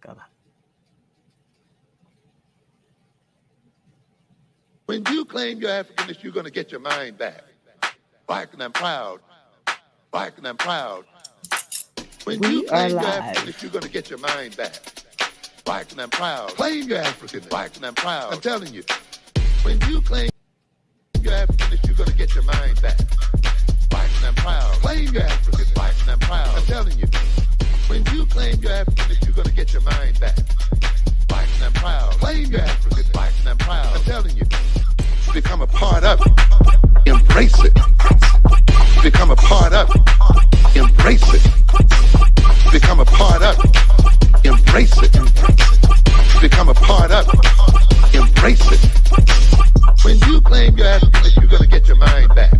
go. When you claim your Africanness, you're going to get your mind back. Black and I'm proud. Black and I'm proud. When you claim your Africanness, you're going to get your mind back. Black and I'm proud. Claim your Africanness. Black and I'm proud. I'm telling you. When you claim your Africanness, you're going to get your mind back. Black and I'm proud. Claim your Africanness. Black and I'm proud. I'm telling you. When you claim your Africanness, you're going to get your mind back. Black and I'm proud. Claim your Africanness. Black and I'm proud. I'm telling you. Become a part of it. Embrace it. Become a part of it. Embrace it. Become a part of it. Embrace it. Become a part of it. Embrace it. When you claim your Africanness, you're going to get your mind back.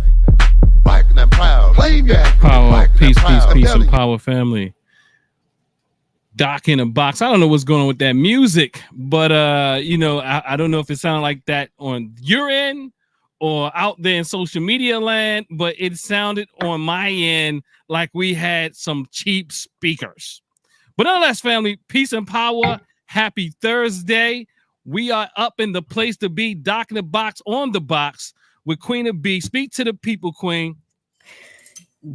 Black and I'm proud. Claim your Africanness. Power, peace, and power, family. Doc in a box. I don't know what's going on with that music, but I don't know if it sounded like that on your end or out there in social media land, but it sounded on my end like we had some cheap speakers. But nonetheless, family, peace and power. Happy Thursday. We are up in the place to be. Doc in the box, on the box with Queen of B. Speak to the people, Queen.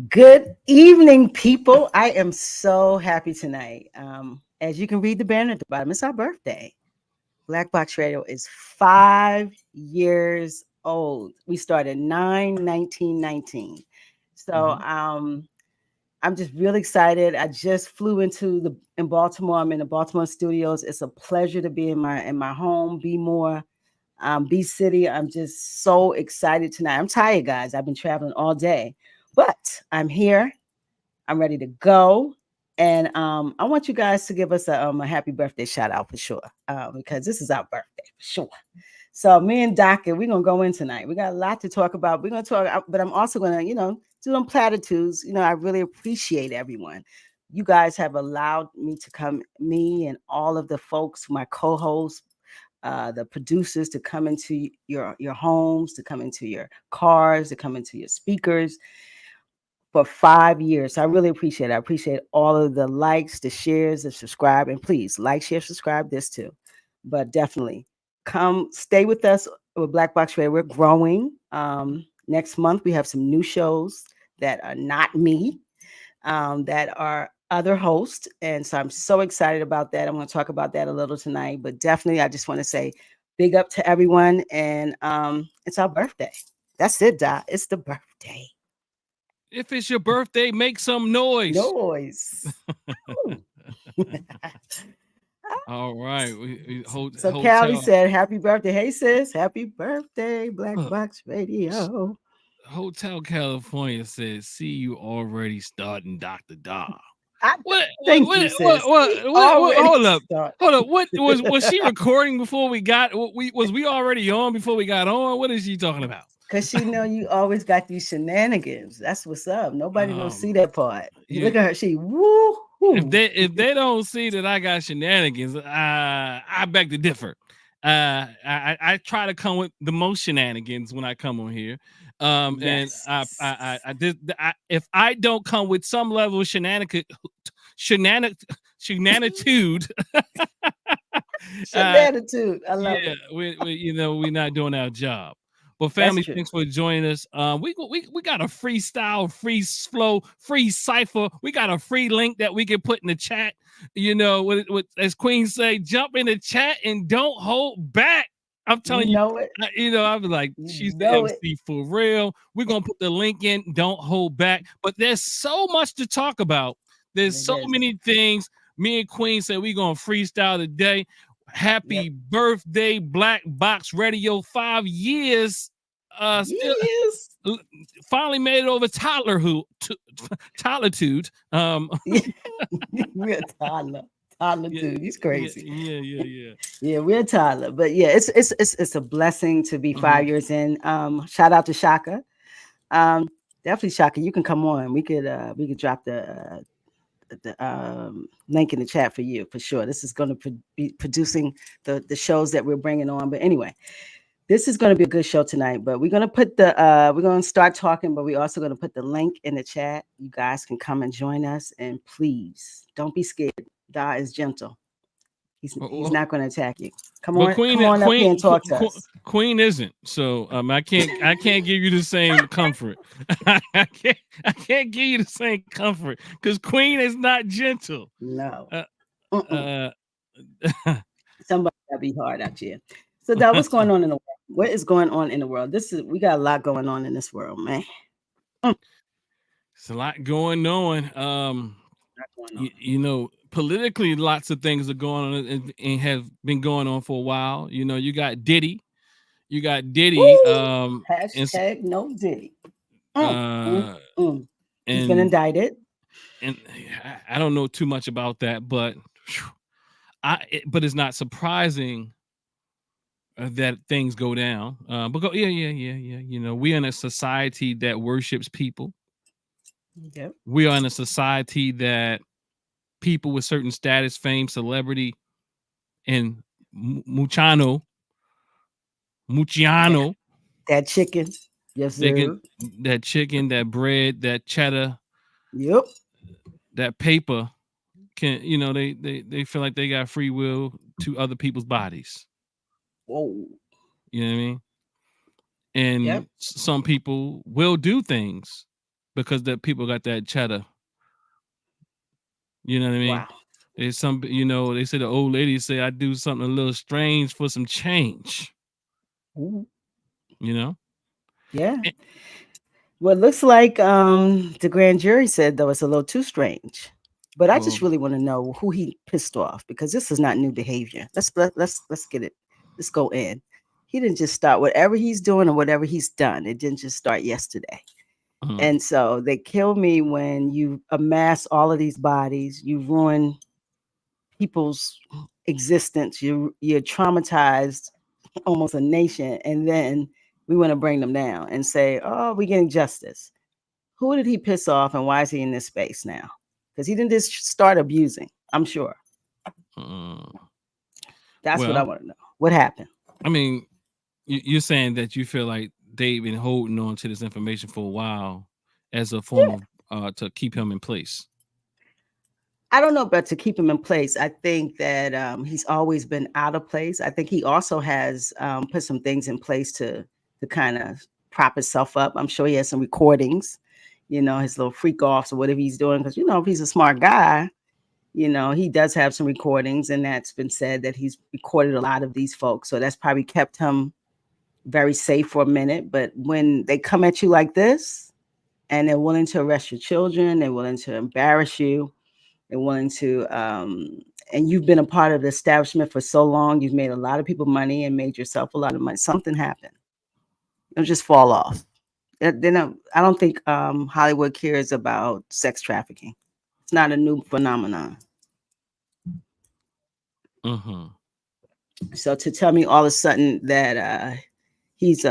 Good evening, people. I am so happy tonight. As you can read the banner at the bottom, it's our birthday. Black Box Radio is 5 years old. We started 9/19/19. So I'm just really excited. I just flew in Baltimore. I'm in the Baltimore studios. It's a pleasure to be in my home, B City. I'm just so excited tonight. I'm tired, guys. I've been traveling all day. But I'm here. I'm ready to go. And I want you guys to give us a happy birthday shout out for sure, because this is our birthday for sure. So me and Doc, we're going to go in tonight. We got a lot to talk about. We're going to talk, but I'm also going to, do them platitudes. I really appreciate everyone. You guys have allowed me to come, me and all of the folks, my co-hosts, the producers, to come into your homes, to come into your cars, to come into your speakers. For 5 years. So I really appreciate it. I appreciate all of the likes, the shares, the subscribe, and please like, share, subscribe this too. But definitely come stay with us with Black Box Radio. We're growing. Next month, we have some new shows that are not me, that are other hosts. And so I'm so excited about that. I'm going to talk about that a little tonight, but definitely I just want to say big up to everyone. And it's our birthday. That's it, Doc. It's the birthday. If it's your birthday, make some noise. All right. So Callie said, happy birthday. Hey, sis. Happy birthday, Black Box Radio. Hotel California says, see you already starting Dr. Da. Thank you, sis. Hold up. What was she recording before we got? Was we already on before we got on? What is she talking about? Because she know you always got these shenanigans. That's what's up. Nobody don't see that part. You look at her, she woo. If they don't see that I got shenanigans, I beg to differ. I try to come with the most shenanigans when I come on here. Yes. And if I don't come with some level of shenanitude, Shenanitude. I love it. We're not doing our job. But family, thanks for joining us. We got a freestyle, free flow, free cipher. We got a free link that we can put in the chat. What as Queen say, jump in the chat and don't hold back. I'm telling you, I was like, she's the MC for real. We're gonna put the link in. Don't hold back. But there's so much to talk about. There's so many things. Me and Queen said we're gonna freestyle today. Happy birthday, Black Box Radio. 5 years. Finally made it over toddlerhood. We're toddler dude. He's crazy. Yeah, we're a toddler. But yeah, it's a blessing to be 5 years in. Shout out to Shaka. Definitely Shaka. You can come on. We could drop the link in the chat for you for sure. This is going to be producing the shows that we're bringing on. But anyway, this is going to be a good show tonight. But we're going to put we're going to start talking, but we're also going to put the link in the chat. You guys can come and join us, and please don't be scared. Da is gentle. He's not going to attack you. But Come on up here and talk to us. Queen isn't. So I can't give you the same comfort. I can't give you the same comfort because Queen is not gentle. No. Somebody gotta be hard out here. So Dad, what's going on in the world? What is going on in the world? We got a lot going on in this world, man. It's a lot going on. You know, politically, lots of things are going on and have been going on for a while. You know, you got Diddy. Hashtag no Diddy. He's been And indicted. and I don't know too much about that, but but it's not surprising that things go down. Because yeah. You know, we're in a society that worships people. Yep. We are in a society that people with certain status, fame, celebrity, and Muciano, that chicken, yes, sir. That chicken, that bread, that cheddar, yep, that paper can, you know, they feel like they got free will to other people's bodies. Whoa. You know what I mean? And some people will do things because that people got that cheddar. You know what I mean? Wow. There's some, you know, they say the old ladies say I do something a little strange for some change. Ooh. You know? Yeah. Well, it looks like the grand jury said though it's a little too strange. But I just really want to know who he pissed off because this is not new behavior. Let's get it. Let's go in. He didn't just start whatever he's doing or whatever he's done. It didn't just start yesterday. And so they kill me when you amass all of these bodies, you ruin people's existence, you're traumatized almost a nation, and then we want to bring them down and say, oh, we're getting justice. Who did he piss off and why is he in this space now? Because he didn't just start abusing, I'm sure. That's what I want to know. What happened? I mean, you're saying that you feel like they've been holding on to this information for a while as a form of to keep him in place. I don't know about to keep him in place. I think that he's always been out of place. I think he also has put some things in place to kind of prop himself up. I'm sure he has some recordings, you know, his little freak offs or whatever he's doing. Because, you know, if he's a smart guy, you know, he does have some recordings. And that's been said that he's recorded a lot of these folks. So that's probably kept him very safe for a minute. But when they come at you like this and they're willing to arrest your children, they're willing to embarrass you, they're willing to, and you've been a part of the establishment for so long, you've made a lot of people money and made yourself a lot of money. Something happened. It'll just fall off. Then I don't think Hollywood cares about sex trafficking. It's not a new phenomenon. So to tell me all of a sudden that he's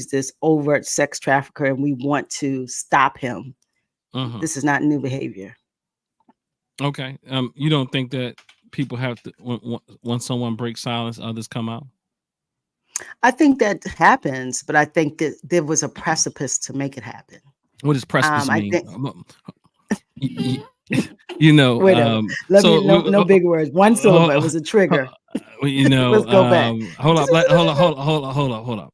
this overt sex trafficker and we want to stop him, this is not new behavior. Okay. You don't think that people have to when someone breaks silence, others come out? I think that happens, but I think that there was a precipice to make it happen. What does precipice mean? You know, no big words. One syllable. It was a trigger. You know, let's go back. Hold up.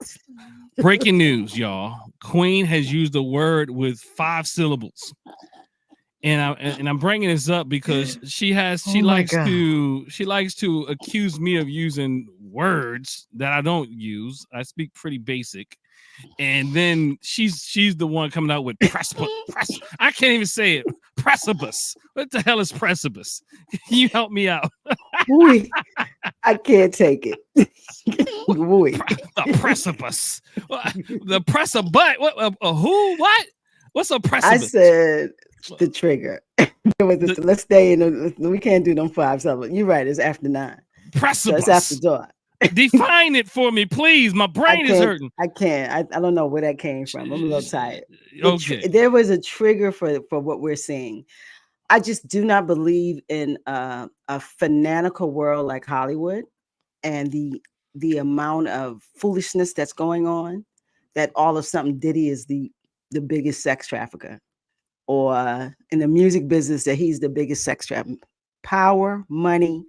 Breaking news, y'all. Queen has used a word with 5 syllables. And I'm bringing this up because she likes to accuse me of using words that I don't use. I speak pretty basic, and then she's the one coming out with precipice. I can't even say it. Precipice. What the hell is precipice? Can you help me out? I can't take it. The precipice. The precipice. What? Who? What? What's a precipice? I said the trigger. Let's stay in. We can't do them 5 syllables. You're right. It's after 9. Precipice. So it's after dark. Define it for me, please. My brain is hurting. I can't. I don't know where that came from. I'm a little tired. Okay. There was a trigger for what we're seeing. I just do not believe in a fanatical world like Hollywood and the amount of foolishness that's going on. That all of a sudden Diddy is the biggest sex trafficker, or in the music business that he's the biggest sex trafficker. Power, money,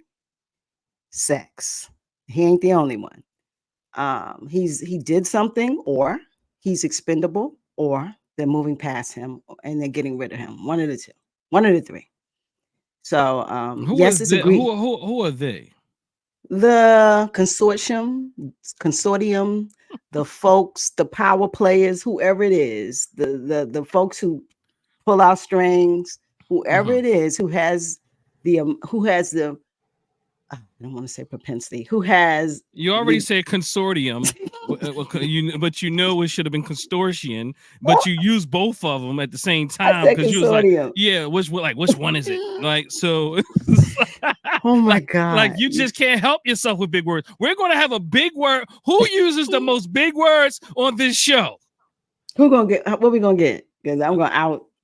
sex. He ain't the only one. He did something, or he's expendable, or they're moving past him and they're getting rid of him. One of the two, one of the three. So Who yes, is it's the agreed. who are they? The consortium, the folks, the power players, whoever it is, the folks who pull out strings, whoever Uh-huh. it is who has the I don't want to say propensity, who has You already the said consortium, but you know it should have been consortium, but you use both of them at the same I time said because you was like, consortium. yeah, which one is it? Like so, Oh my like God. you just can't help yourself with big words. We're gonna have a big word. Who uses the most big words on this show? Who gonna get what we gonna get? Because I'm going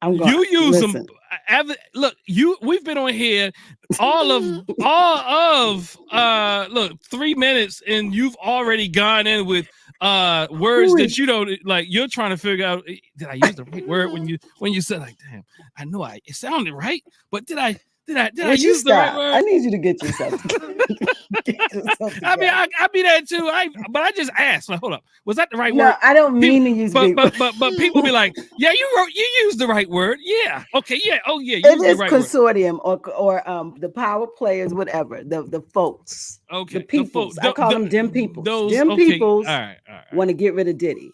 You use them. listen. Look, we've been on here all of look 3 minutes and you've already gone in with words Who that is you don't like. You're trying to figure out, did I use the right word when you said, like, damn, I know it sounded right, but did I would you use the right stop? I word? need you to get yourself together. Get yourself I mean, together. I be that too. But I just asked. Like, hold up, was that the right No, word? I don't People, mean to use but big but but but people be like, yeah, you used the right word. Yeah, okay, yeah, oh yeah, it use the is right word. consortium or the power players, whatever, the folks, the Okay, the folk, peoples. I call them dim peoples. those. Dim Okay, peoples all right. want to get rid of Diddy.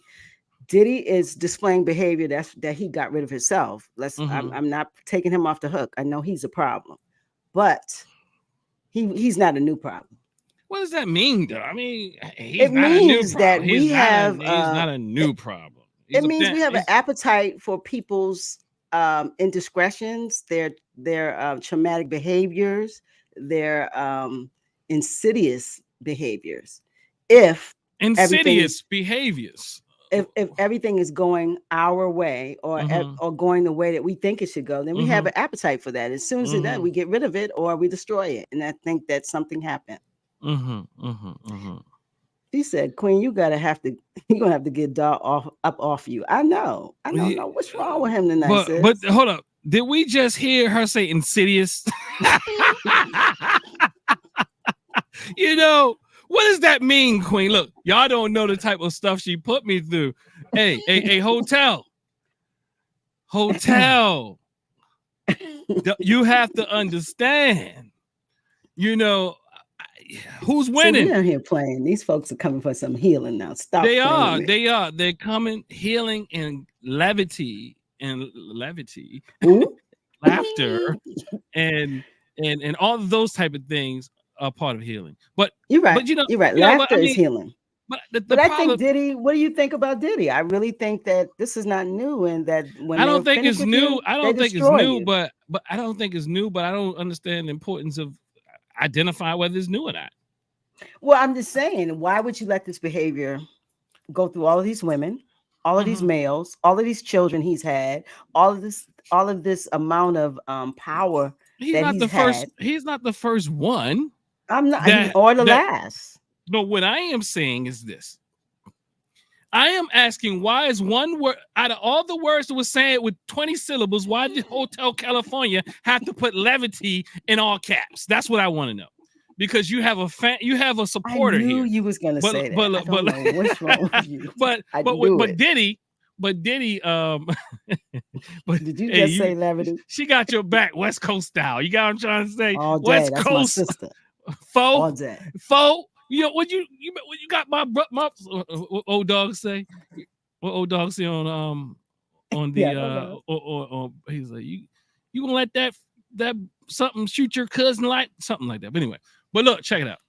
Diddy is displaying behavior that he got rid of himself. Mm-hmm. I'm not taking him off the hook. I know he's a problem, but he's not a new problem. What does that mean, though? I mean, he's It not a new means problem. that we have He's not a new problem. it He's a means we have an he's appetite for people's indiscretions, their traumatic behaviors, their insidious behaviors. If everything is insidious behaviors. if everything is going our way, Mm-hmm. or going the way that we think it should go, then we have Mm-hmm. an appetite for that. As soon as it does, Mm-hmm. we get rid of it or we destroy it. And I think that something happened. Mm-hmm. Mm-hmm. Mm-hmm. She said, Queen, you're gonna have to get dog off you. I know. I don't know what's wrong with him tonight, But sis. hold up. Did we just hear her say insidious? You know, what does that mean, Queen? Look, y'all don't know the type of stuff she put me through. Hey, hotel. You have to understand, you know, who's See, we winning? out here playing. These folks are coming for some healing now. Stop They playing with are. me. They're coming, healing and levity, Who? laughter, and all of those type of things are part of healing. But You're right. but you know, You're right. but Laughter I is mean, healing. but the But I think problem, Diddy, what do you think about Diddy? I really think that this is not new, and that when I they're don't think finished it's with new. you, I they don't think it's destroy new, you. but I don't think it's new, but I don't understand the importance of identify whether it's new or not. Well, I'm just saying, why would you let this behavior go through all of these women, all of these Mhm. males, all of these children he's had, all of this amount of power He's that not he's the first. had? He's not the first one I'm not, that or the that. last. But what I am saying is this: I am asking why is one word out of all the words that was saying with 20 syllables, why did Hotel California have to put levity in all caps? That's what I want to know. Because you have a I supporter knew here. you was gonna But say that. I but don't but know what's wrong with you. I knew but it. Diddy, but Did you hey, just say levity? she got your back West Coast style. You got what I'm trying to say? All day. West That's my Coast sister. foe All day. foe. You know what you got my old dog say? What old dog say on Yeah, I the don't know. or he's like you gonna let that something shoot your cousin like something like that. But anyway, but look, check it out.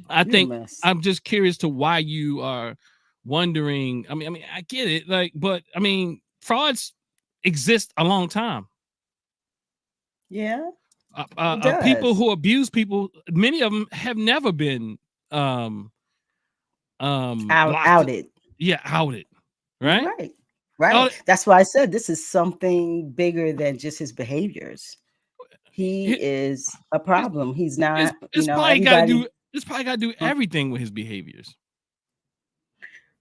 I You a think mess. I'm just curious to why you are wondering. I mean, I get it, like, but I mean, frauds exist a long time. Yeah, it People does. who abuse people, many of them have never been um locked. Outed. Yeah, outed, right? Right. Right. Oh, That's why I said this is something bigger than just his behaviors. He it- is a problem. He's not, it's probably got to everybody. do. It's probably got to do Huh? everything with his behaviors.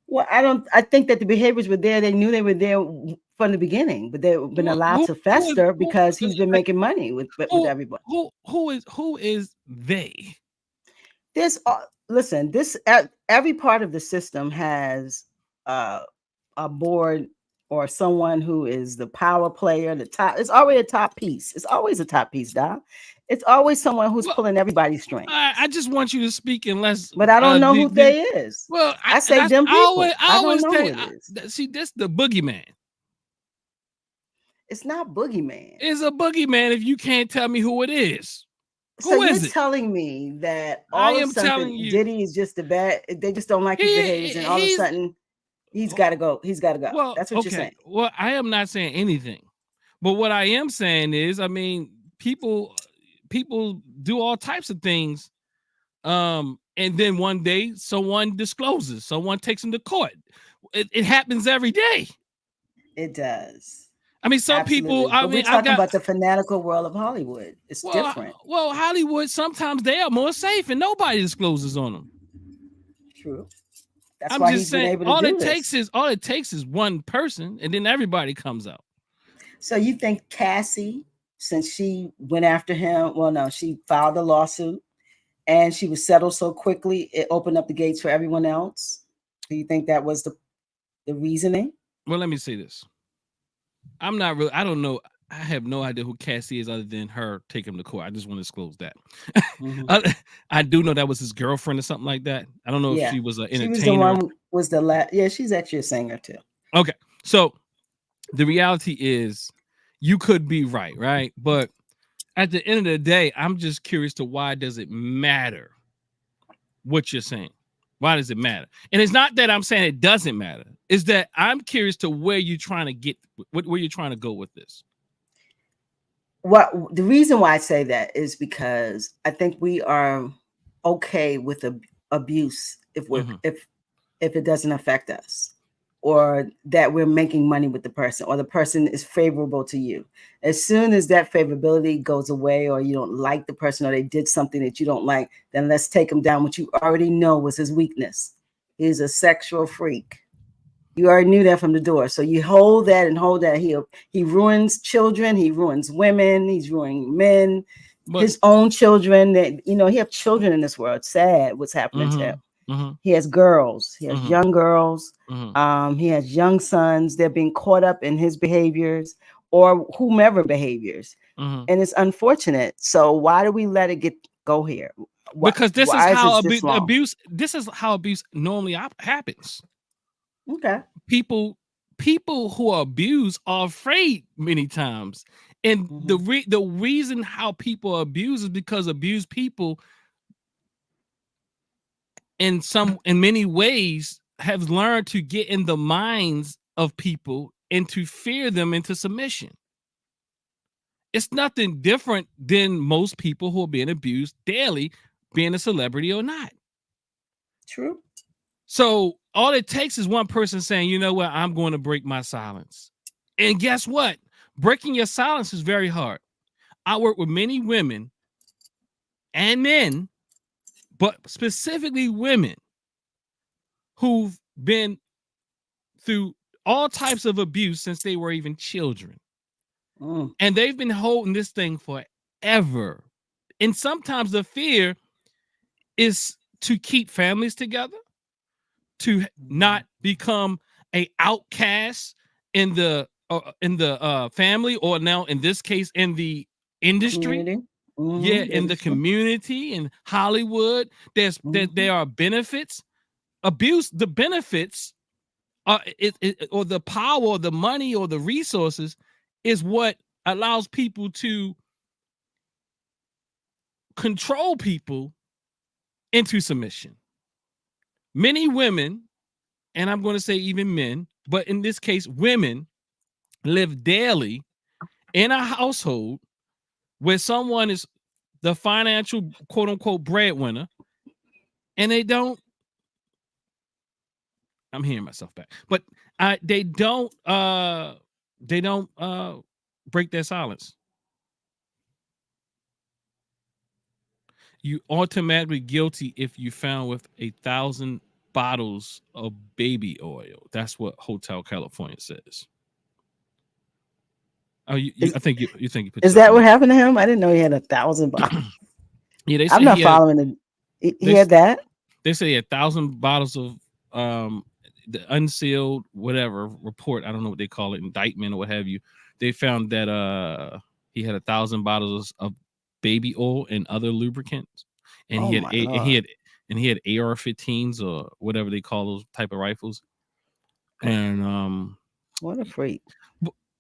Well, I think that the behaviors were there. They knew they were there from the beginning, but they've been Who allowed who to who is fester who because he's been making money with who everybody. who is they? There's listen, this every part of the system has uh, a board or someone who is the power player, the top. It's always a top piece. It's always a top piece, Doc. It's always someone who's Well, pulling everybody's strings. I just want you to speak in less. But I don't know who they is. Well, I say them people. I I don't always know who say, it is. see, this the boogeyman. It's not Boogeyman. It's a boogeyman if you can't tell me who it is. So Who you're is it? telling me that I all of a am telling sudden you, Diddy is just a bad. They just don't like his behaviors, and all of a he's sudden he's got to go. He's got to go. well, That's what you're okay. saying. Well, I am not saying anything, but what I am saying is, I mean, people do all types of things, and then one day someone discloses, someone takes them to court. It happens every day. It does. I mean, some people. Absolutely. I But we're mean, I've talking got about the fanatical world of Hollywood. It's different. well, Hollywood. Sometimes they are more safe, and nobody discloses on them. True. That's I'm why just he's been saying, able to do this. all it takes is one person, and then everybody comes out. So you think Cassie, since she went after him, well, no, she filed a lawsuit and she was settled so quickly, it opened up the gates for everyone else. Do you think that was the reasoning? Well, let me say this. I'm not really. I don't know. I have no idea who Cassie is other than her taking him to court. I just want to disclose that. Mm-hmm. I do know that was his girlfriend or something like that. I don't know if Yeah, she was an she was the entertainer. one. Was the last? Yeah, she's actually a singer too. Okay, so the reality is, you could be right, right? But at the end of the day, I'm just curious to why does it matter what you're saying? Why does it matter? And it's not that I'm saying it doesn't matter. It's that I'm curious to where you're trying to get, where you're trying to go with this. What the reason why I say that is because I think we are okay with abuse if we're if it doesn't affect us, or that we're making money with the person, or the person is favorable to you. As soon as that favorability goes away, or you don't like the person, or they did something that you don't like, then let's take him down. What you already know was his weakness. He's a sexual freak. You already knew that from the door. So you hold that and hold that. He ruins children. He ruins women. He's ruining men. But his own children. That he have children in this world. It's sad what's happening to him. He has girls. He has young girls. He has young sons. They're being caught up in his behaviors or whomever behaviors, and it's unfortunate. So why do we let it go here? Because this is how abuse. This is how abuse normally happens. Okay. People who are abused are afraid many times, and the reason how people abuse is because abused people in many ways have learned to get in the minds of people and to fear them into submission. It's nothing different than most people who are being abused daily, being a celebrity or not. True. So all it takes is one person saying, you know what, I'm going to break my silence. And guess what? Breaking your silence is very hard. I work with many women and men, but specifically women who've been through all types of abuse since they were even children. And they've been holding this thing forever. And sometimes the fear is to keep families together, to not become a outcast in the family, or now in this case in the industry. In the community, in Hollywood, there are benefits. Abuse, the benefits or the power or the money or the resources is what allows people to control people into submission. Many women, and I'm going to say even men, but in this case, women live daily in a household where someone is the financial quote unquote breadwinner, and they don't. I'm hearing myself back, but they don't break their silence. You automatically guilty if you found with 1,000 bottles of baby oil. That's what Hotel California says. Oh, I think you think you put. Is that what happened to him? I didn't know he had 1,000 bottles. Yeah, they I'm say not following it. They hear that? they say 1,000 bottles of the unsealed whatever report. I don't know what they call it, indictment or what have you. They found that he had 1,000 bottles of baby oil and other lubricants, and Oh he had my a and Lord. he had AR-15s or whatever they call those type of rifles. And What a freak.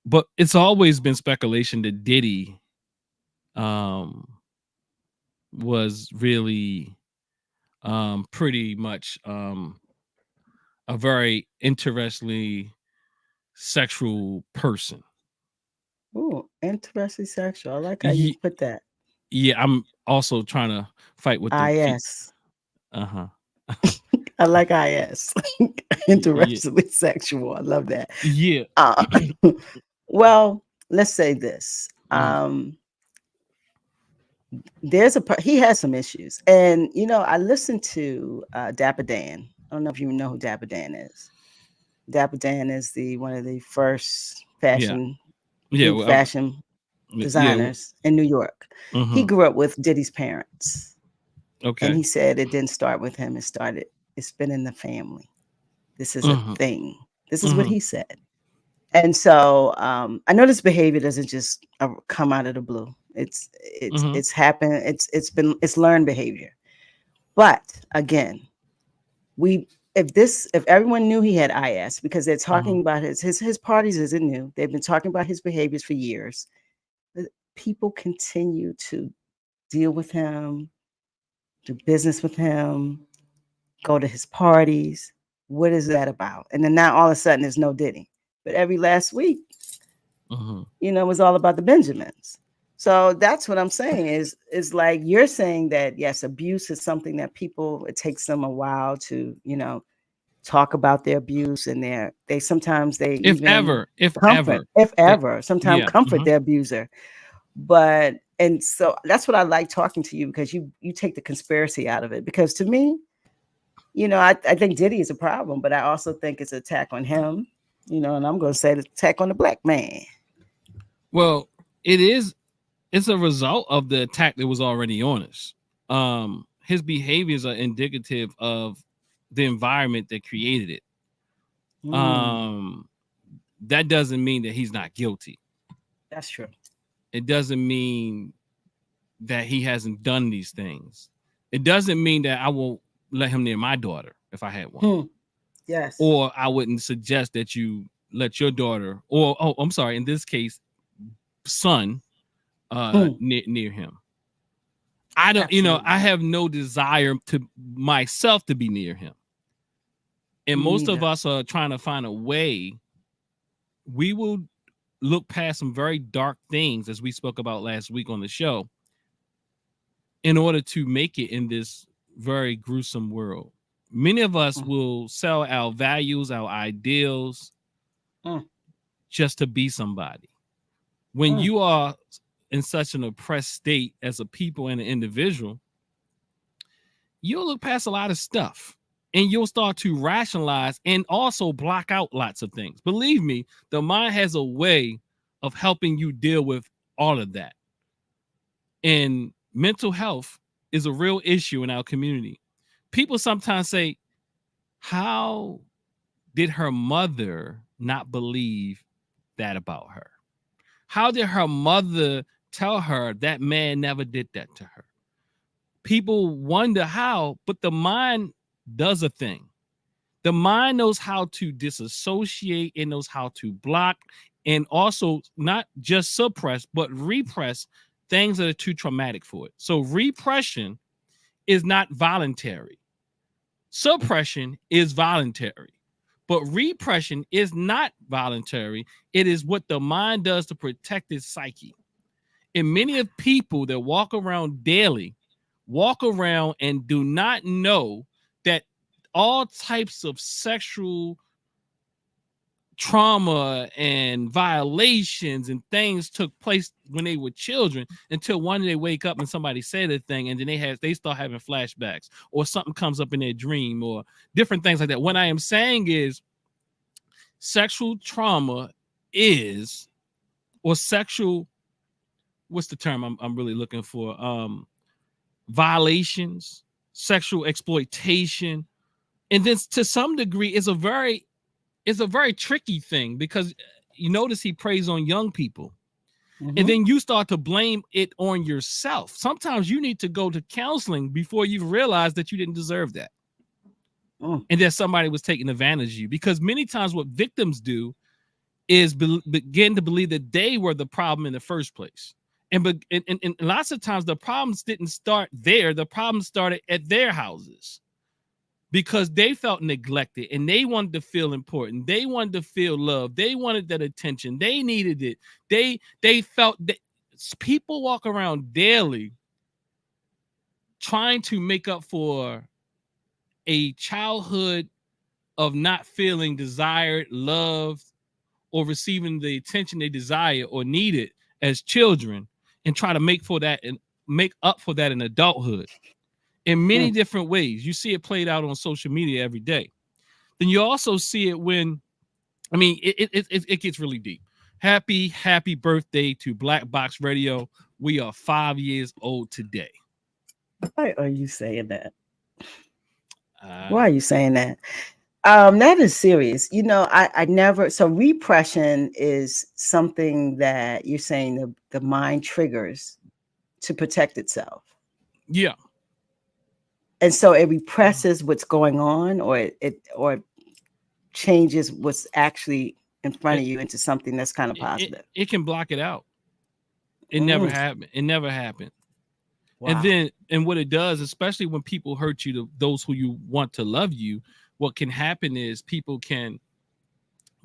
but it's always been speculation that Diddy um was really pretty much a very interestingly sexual person. Ooh, interesting sexual. I like how you Ye- put that. Yeah, I'm also trying to fight with the feet. IS. Uh-huh. I like IS. Yeah. Interestingly sexual. I love that. Yeah. Uh, well, let's say this. Mhm. He has some issues, and I listened to Dapper Dan. I don't know if you know who Dapper Dan is. Dapper Dan is the one of the first Yeah. fashion Yeah. group Well, fashion yeah. designers in New York. He Uh-huh. grew up with Diddy's parents, and Okay. he said it didn't start with him. It's been in the family. This is a Uh-huh. thing. This is what Uh-huh. he said. And so I know this behavior doesn't just come out of the blue. Uh-huh. It's happened. It's learned behavior. But again, we if everyone knew he had IS, because they're Uh-huh. talking about his parties isn't new. They've been talking about his behaviors for years. People continue to deal with him, do business with him, go to his parties. What is that about? And then now all of a sudden there's no Diddy. But every last week, Uh-huh. it was all about the Benjamins. So that's what I'm saying is like you're saying that yes, abuse is something that it takes them a while to, talk about their abuse, and they sometimes they If even ever, if comfort, ever. if They, ever, sometimes yeah. comfort Uh-huh. their abuser. But and so that's what I like talking to you, because you take the conspiracy out of it. Because to me, I think Diddy is a problem, but I also think it's an attack on him, and I'm going to say the attack on the black man. Well, it's a result of the attack that was already on us. His behaviors are indicative of the environment that created it. Mm, Um, that doesn't mean that he's not guilty. that's true. It doesn't mean that he hasn't done these things. It doesn't mean that I won't let him near my daughter if I had one, Hmm. Yes. or I wouldn't suggest that you let your daughter, or oh, I'm sorry, in this case, son, Hmm. near him. I don't, I Absolutely. have no desire to myself to be near him. And Me most of neither. us are trying to find a way. We will look past some very dark things, as we spoke about last week on the show, in order to make it in this very gruesome world. Many of us Mm, will sell our values, our ideals, mm, just to be somebody. When mm. you are in such an oppressed state as a people and an individual, you'll look past a lot of stuff, and you'll start to rationalize and also block out lots of things. Believe me, the mind has a way of helping you deal with all of that. And mental health is a real issue in our community. People sometimes say, how did her mother not believe that about her? How did her mother tell her that man never did that to her? People wonder how, but the mind does a thing. The mind knows how to disassociate, it knows how to block, and also not just suppress, but repress things that are too traumatic for it. So repression is not voluntary. Suppression is voluntary, but repression is not voluntary. It is what the mind does to protect its psyche. And many of people that walk around daily walk around and do not know that all types of sexual trauma and violations and things took place when they were children, until one day they wake up and somebody said a thing, and then they start having flashbacks, or something comes up in their dream, or different things like that. What I am saying is sexual trauma is, or sexual, what's the term I'm really looking for, violations sexual exploitation. And then to some degree, it's a very tricky thing, because you notice he preys on young people. And then you start to blame it on yourself. Sometimes you need to go to counseling before you realize that you didn't deserve that. And that somebody was taking advantage of you. Because many times what victims do is begin to believe that they were the problem in the first place. And lots of times the problems didn't start there. The problems started at their houses, because they felt neglected and they wanted to feel important. They wanted to feel loved. They wanted that attention. They needed it. They felt that people walk around daily trying to make up for a childhood of not feeling desired, loved, or receiving the attention they desire or needed as children, and try to make up for that in adulthood in many different ways. You see it played out on social media every day. Then you also see it when, I mean, it gets really deep. Happy birthday to Black Box Radio. We are 5 years old today. Why are you saying that? Why are you saying that? That is serious. You know, I never, so repression is something that you're saying the mind triggers to protect itself. Yeah. And so it represses what's going on, or it changes what's actually in front of you into something that's kind of positive. It can block it out. It never happened. It never happened. Wow. And what it does, especially when people hurt you, those who you want to love you, what can happen is people can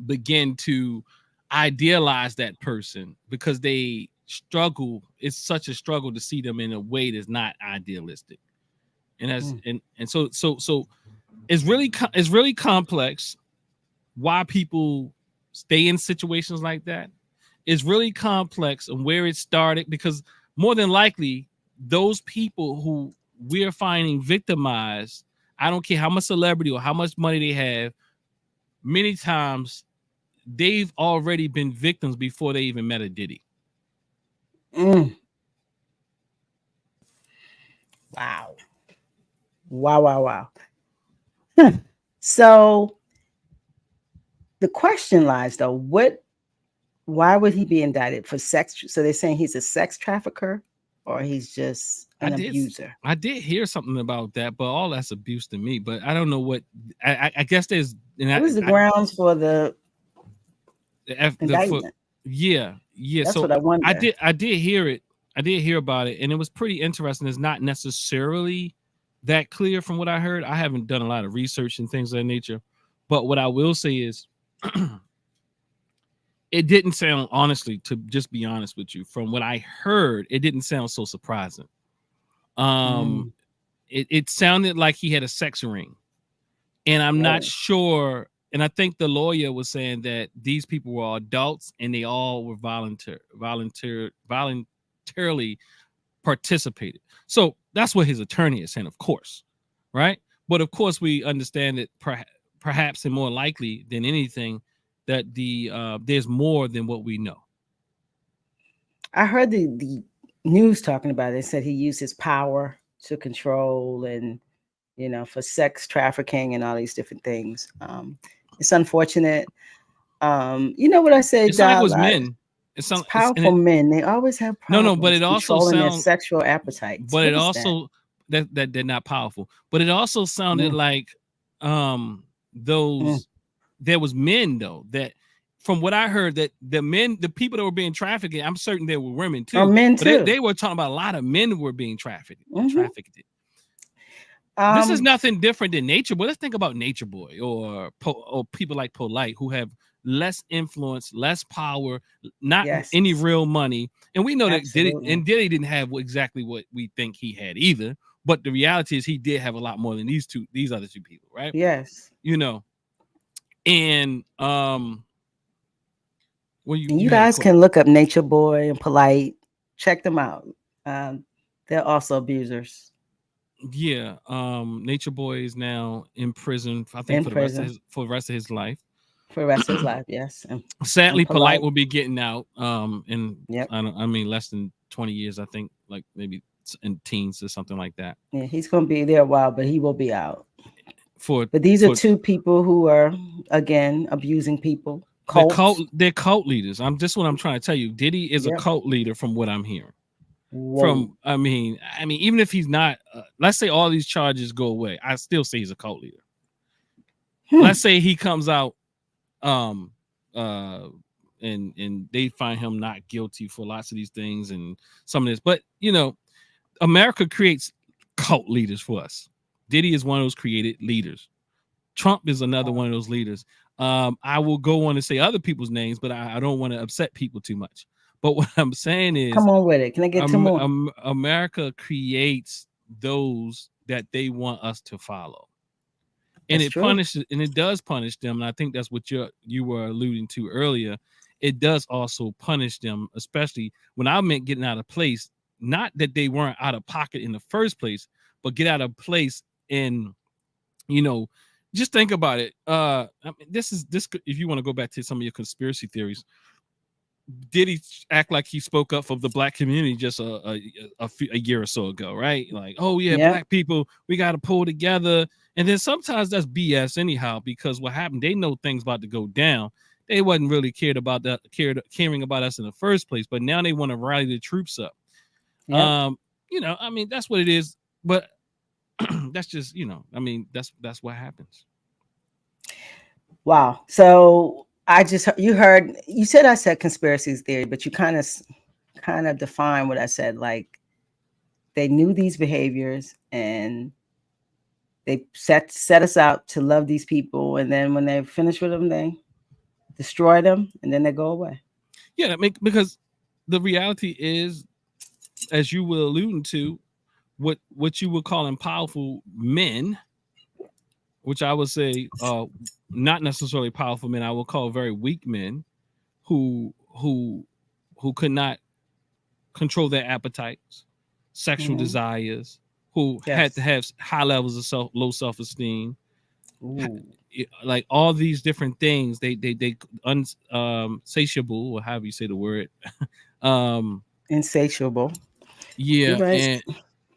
begin to idealize that person because they struggle. It's such a struggle to see them in a way that's not idealistic. And that's and so it's really complex why people stay in situations like that. It's really complex and where it started, because more than likely those people who we're finding victimized, I don't care how much celebrity or how much money they have, many times they've already been victims before they even met a Diddy. Wow. So the question lies, though, why would he be indicted for sex? So they're saying he's a sex trafficker, or he's just an abuser. I did hear something about that, but all that's abuse to me. But I don't know what. I guess there's. What was the grounds for the indictment? Yeah. That's so what I wonder. I did hear it. I did hear about it, and it was pretty interesting. It's not necessarily that clear from what I heard. I haven't done a lot of research and things of that nature, but what I will say is it didn't sound, honestly, to just be honest with you, from what I heard, it didn't sound so surprising. It sounded like he had a sex ring, and I'm not sure. And I think the lawyer was saying that these people were all adults and they all were voluntarily participated. So that's what his attorney is saying, of course, right? But of course, we understand that perhaps and more likely than anything that there's more than what we know. I heard the news talking about it. They said he used his power to control and, for sex trafficking and all these different things. It's unfortunate. You know what I said? It's like it was men. It's powerful men. They always have problems. No, but it also sounds their sexual appetite. But it also that they're not powerful. But it also sounded like those there was men though that, from what I heard, that the people that were being trafficked, I'm certain there were women too. Men too. They were talking about a lot of men who were being trafficked. This is nothing different than Nature Boy. Let's think about Nature Boy or people like Polite, who have less influence, less power, not any real money. And we know that Diddy didn't have exactly what we think he had either. But the reality is he did have a lot more than these other two people, right? Yes. And you guys can look up Nature Boy and Polite. Check them out. They're also abusers. Yeah. Nature Boy is now in prison, I think, for the rest of his life. For the rest of his life, yes. Sadly, Polite will be getting out in less than 20 years, I think, like maybe and teens or something like that. Yeah, he's going to be there a while, but he will be out. For But these are two people who are, again, abusing people. Cults. they're cult leaders. What I'm trying to tell you. Diddy is a Yep. cult leader from what I'm hearing. Whoa. Even if he's not, let's say all these charges go away, I still say he's a cult leader. Let's say he comes out, and they find him not guilty for lots of these things and some of this, but America creates cult leaders for us. Diddy is one of those created leaders. Trump is another one of those leaders. I will go on and say other people's names, but I don't want to upset people too much. But what I'm saying is, come on with it. Can I get two more? America creates those that they want us to follow, and That's it true. punishes, and it does punish them. And I think that's what you were alluding to earlier. It does also punish them, especially when I meant getting out of place. Not that they weren't out of pocket in the first place, but get out of place in, just think about it. This. If you want to go back to some of your conspiracy theories, did he act like he spoke up for the black community just a year or so ago, right? Like, oh yeah, black people, we got to pull together. And then sometimes that's BS anyhow, because what happened, they know things about to go down. They wasn't really caring about us in the first place, but now they want to rally the troops up. Yep. That's what it is. But that's just, that's what happens. Wow. So you said I said conspiracies theory, but you kind of define what I said. Like, they knew these behaviors and they set us out to love these people, and then when they finish with them, they destroy them, and then they go away. Yeah, because the reality is, as you were alluding to, what you would call powerful men, which I would say not necessarily powerful men, I would call very weak men who could not control their appetites, sexual desires, who had to have high levels of low self-esteem. Like all these different things, they unsatiable, or however you say the word. Insatiable. Yeah, right.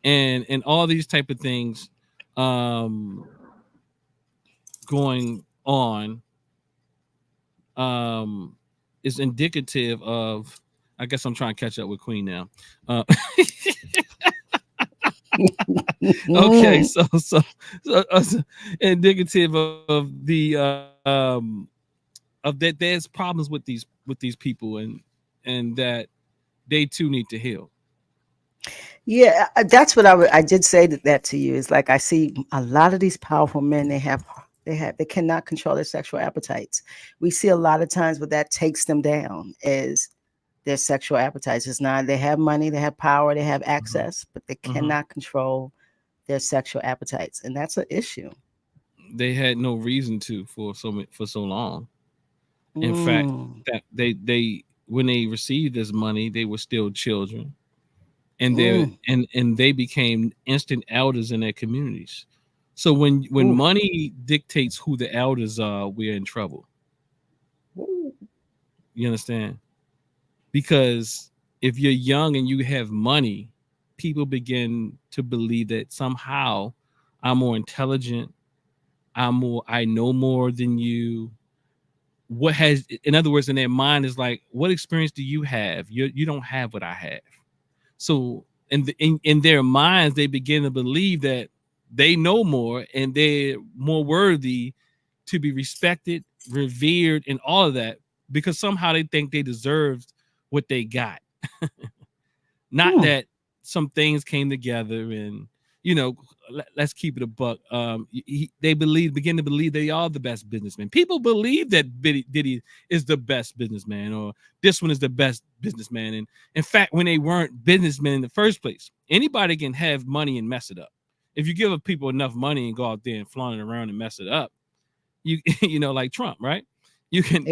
and all these type of things going on is indicative of, I guess I'm trying to catch up with Queen now. Okay, so indicative of the of that there's problems with these people, and that they too need to heal. Yeah, that's what I did say that to you. Is like, I see a lot of these powerful men. They cannot control their sexual appetites. We see a lot of times what that takes them down is their sexual appetites. It's not, they have money, they have power, they have access, but they cannot control their sexual appetites, and that's an issue. They had no reason to for so long. In fact, that they when they received this money, they were still children, and they became instant elders in their communities. So when money dictates who the elders are, we're in trouble. You understand? Because if you're young and you have money, people begin to believe that somehow I'm more intelligent, I know more than you. In other words, in their mind is like, what experience do you have? You don't have what I have. So in their minds, they begin to believe that they know more and they're more worthy to be respected, revered, and all of that, because somehow they think they deserved what they got. Not that some things came together and, let's keep it a buck. They begin to believe they are the best businessman. People believe that Diddy is the best businessman, or this one is the best businessman. And in fact, when they weren't businessmen in the first place, anybody can have money and mess it up. If you give people enough money and go out there and flaunt it around and mess it up, like Trump, right? You can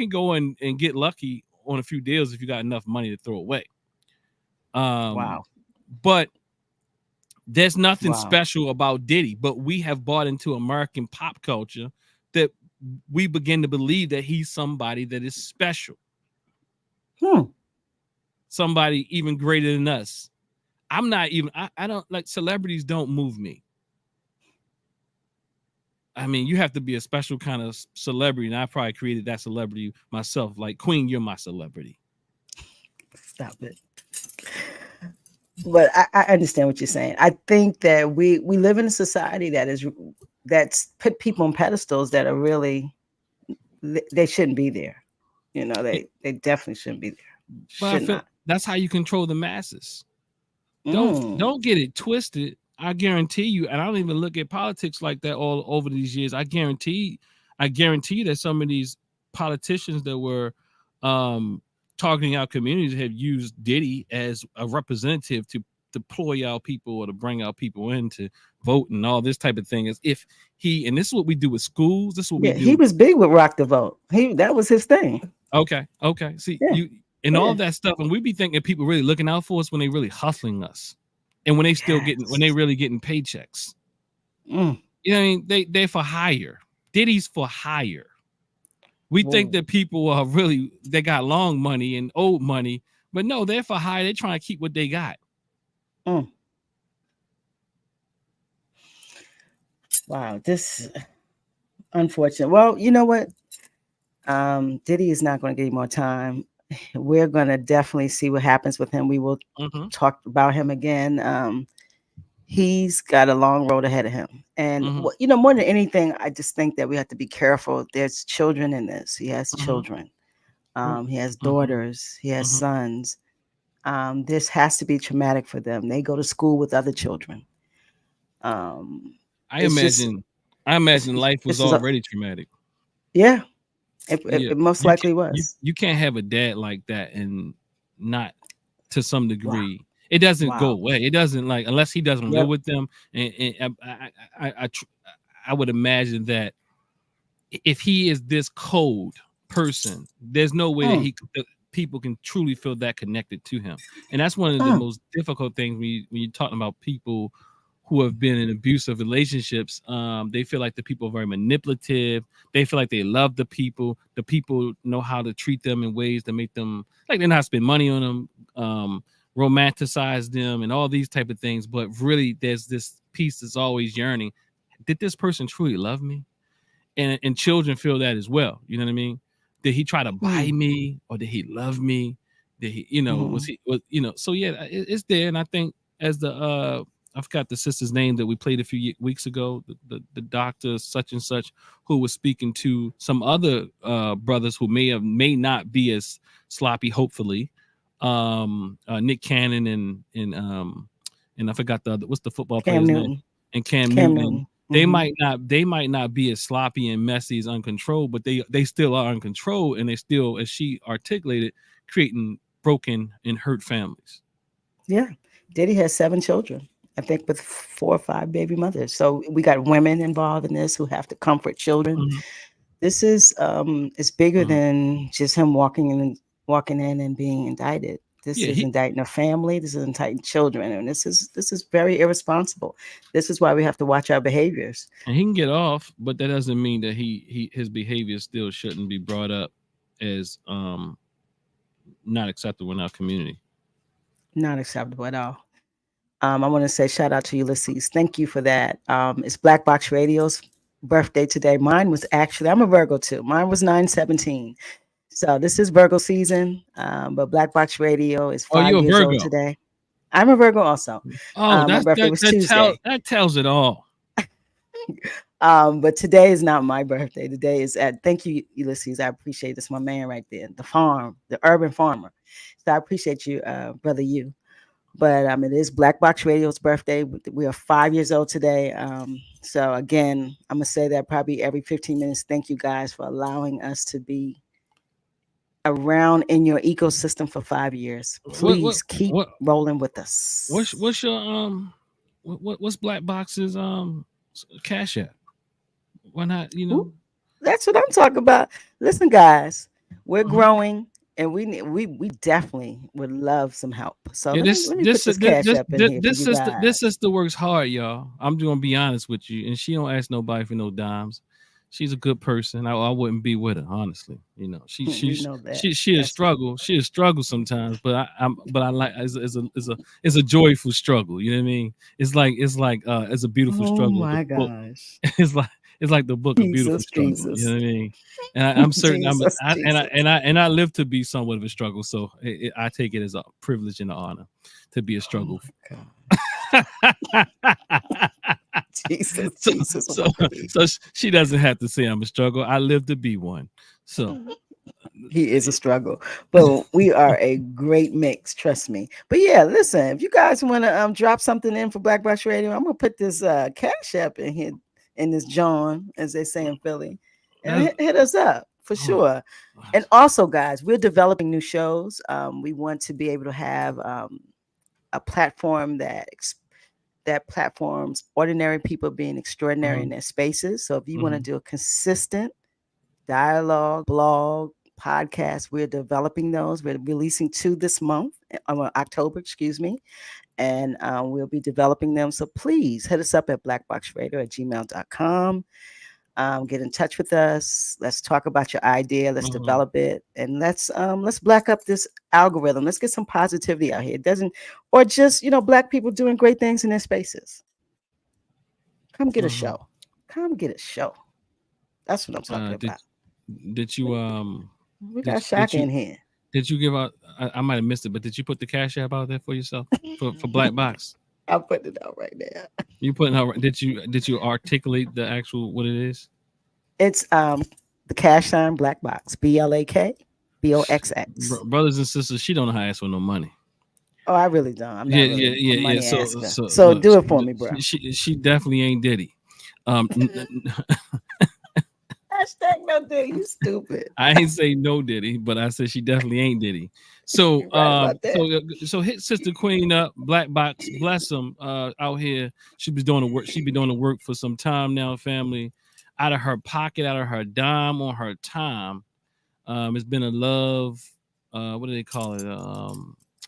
go and get lucky on a few deals if you got enough money to throw away. Wow. But there's nothing special about Diddy, but we have bought into American pop culture that we begin to believe that he's somebody that is special. Somebody even greater than us. I'm not even. I don't like celebrities. Don't move me. I mean, you have to be a special kind of celebrity, and I probably created that celebrity myself. Like Queen, you're my celebrity. Stop it. But I understand what you're saying. I think that we live in a society that's put people on pedestals that are really they shouldn't be there. You know, they definitely shouldn't be there. But I Should feel not. that's how you control the masses. Mm. Don't get it twisted. I guarantee you, and I don't even look at politics like that all over these years. I guarantee that some of these politicians that were targeting our communities have used Diddy as a representative to deploy our people or to bring our people in to vote and all this type of thing. As if he, and this is what we do with schools. This is what we Yeah, he do. was big with Rock the Vote. That was his thing. Okay. See, Yeah, you and all yeah. that stuff, and we be thinking people really looking out for us when they really hustling us, and when they Yes. really getting paychecks. Mm. You know what I mean? They're for hire. Diddy's for hire. We think Whoa. that people are really they got long money and old money, but no, they're for hire. They're trying to keep what they got. Mm. Wow, this unfortunate. Well, you know what? Diddy is not going to get any more time. We're going to definitely see what happens with him. We will Mm-hmm. talk about him again. He's got a long road ahead of him. And, Mm-hmm. you know, more than anything, I just think that we have to be careful. There's children in this. He has children, he has Mm-hmm. daughters, he has Mm-hmm. sons. This has to be traumatic for them. They go to school with other children. Um, I it's just, imagine I imagine life was this is a, already traumatic. yeah, Yeah, it most you can likely you was. you can't have a dad like that and not to some Wow. degree. It doesn't go Wow. away. It doesn't like unless he doesn't live Yep. with them. And I would imagine that if he is this cold person, there's no way that Mm, that people can truly feel that connected to him. And that's one of the mm, most difficult things when you're talking about people who have been in abusive relationships. They feel like the people are very manipulative. They feel like they love the people. The people know how to treat them in ways that make them like they not spend money on them, romanticize them, and all these type of things. But really, there's this piece that's always yearning. Did this person truly love me? And children feel that as well. You know what I mean? Did he try to buy mm, me, or did he love me? Did he, was mm. he was so yeah, it's there. And I think as the I forgot the sister's name that we played a few weeks ago, the doctor such and such, who was speaking to some other brothers who may not be as sloppy, hopefully. Nick Cannon and I forgot the other, what's the football Cam player's name? Newton. And Cam Cam Newton. Newton. They Hmm. might not be as sloppy and messy as uncontrolled, but they still are uncontrolled, and they still, as she articulated, creating broken and hurt families. Yeah. Diddy has 7 children, I think, with 4 or 5 baby mothers. So we got women involved in this who have to comfort children. Mhm, This is it's bigger mhm. than just him walking in and being indicted. This Yeah, is indicting a family. This is indicting children, and this is very irresponsible. This is why we have to watch our behaviors. and he can get off, but that doesn't mean that his behavior still shouldn't be brought up as not acceptable in our community. Not acceptable at all. I want to say shout out to Ulysses. Thank you for that. It's Black Box Radio's birthday today. Mine was actually, I'm a Virgo too. Mine was 9/17. So this is Virgo season. But Black Box Radio is Oh, five you're a years old Virgo. today. I'm a Virgo also. Oh, My that's birthday was tells Tuesday. it all. But today is not my birthday. Today is thank you, Ulysses. I appreciate this. My man right there. The farm, the urban farmer. So I appreciate you, brother you. But it is Black Box Radio's birthday. We are 5 years old today. So again, I'm gonna say that probably every 15 minutes. Thank you guys for allowing us to be around in your ecosystem for 5 years. What what Please keep what rolling with us. what's your what's Black Box's cash app? Why not? Ooh, that's what I'm talking about. Listen, guys, we're Mhm. growing, and we definitely would love some help. So Yeah, let me put this cash up in here for you this guys. sister works hard, y'all. I'm just gonna be honest with you, and she don't ask nobody for no dimes. she's a good person. I wouldn't be with her, honestly. You know, We know that. she is That's right. struggle. She is struggle sometimes, but I like it's a joyful struggle. You know what I mean? It's a beautiful Oh struggle. The my book, gosh. it's like it's like the book, A Beautiful Jesus, Struggle. You know Jesus. what I mean? And I'm certain Jesus, Jesus. I live to be somewhat of a struggle. So I take it as a privilege and an honor to be a Oh struggle. my gosh. Jesus, so Jesus, so walk with me. so she doesn't have to say I'm a struggle. I live to be one. So He is a struggle, but we are a great mix, trust me. But yeah, listen, if you guys want to drop something in for Black Box Radio, I'm gonna put this Cash App in here in this John, as they say in Philly, and that's hit us up for oh, sure. And also, guys, we're developing new shows. We want to be able to have a platform that platforms ordinary people being extraordinary in their spaces. So if you want to do a consistent dialogue, blog, podcast, we're developing those. We're releasing 2 this month, October, excuse me. And we'll be developing them. So please hit us up at blackboxradio@gmail.com. Get in touch with us. Let's talk about your idea. Let's develop it, and let's black up this algorithm. Let's get some positivity out here. It doesn't, or just black people doing great things in their spaces. Come get a show. Come get a show. That's what I'm talking did about. did you We did got did Shaka you in here. did you give out? I might have missed it, but did you put the cash app out there for yourself for Black Box? I'll put it out right now. You putting out? Did you articulate the actual what it is? It's the cash sign Black Box. BLAKBOXX. Brothers and sisters, she don't know how to ask for no money. Oh, I really don't. I'm Yeah, not yeah, really a yeah, yeah. money So, asker. so So look, do it for me, bro. she definitely ain't Diddy. Um, n- n- Hashtag no do. You stupid. I ain't say no Diddy, but I said she definitely ain't Diddy. So, You're right about that. so hit Sister Queen up, Black Box, bless them out here. She be doing the work. She be doing the work for some time now, family, out of her pocket, out of her dime, on her time. It's been a love. What do they call it?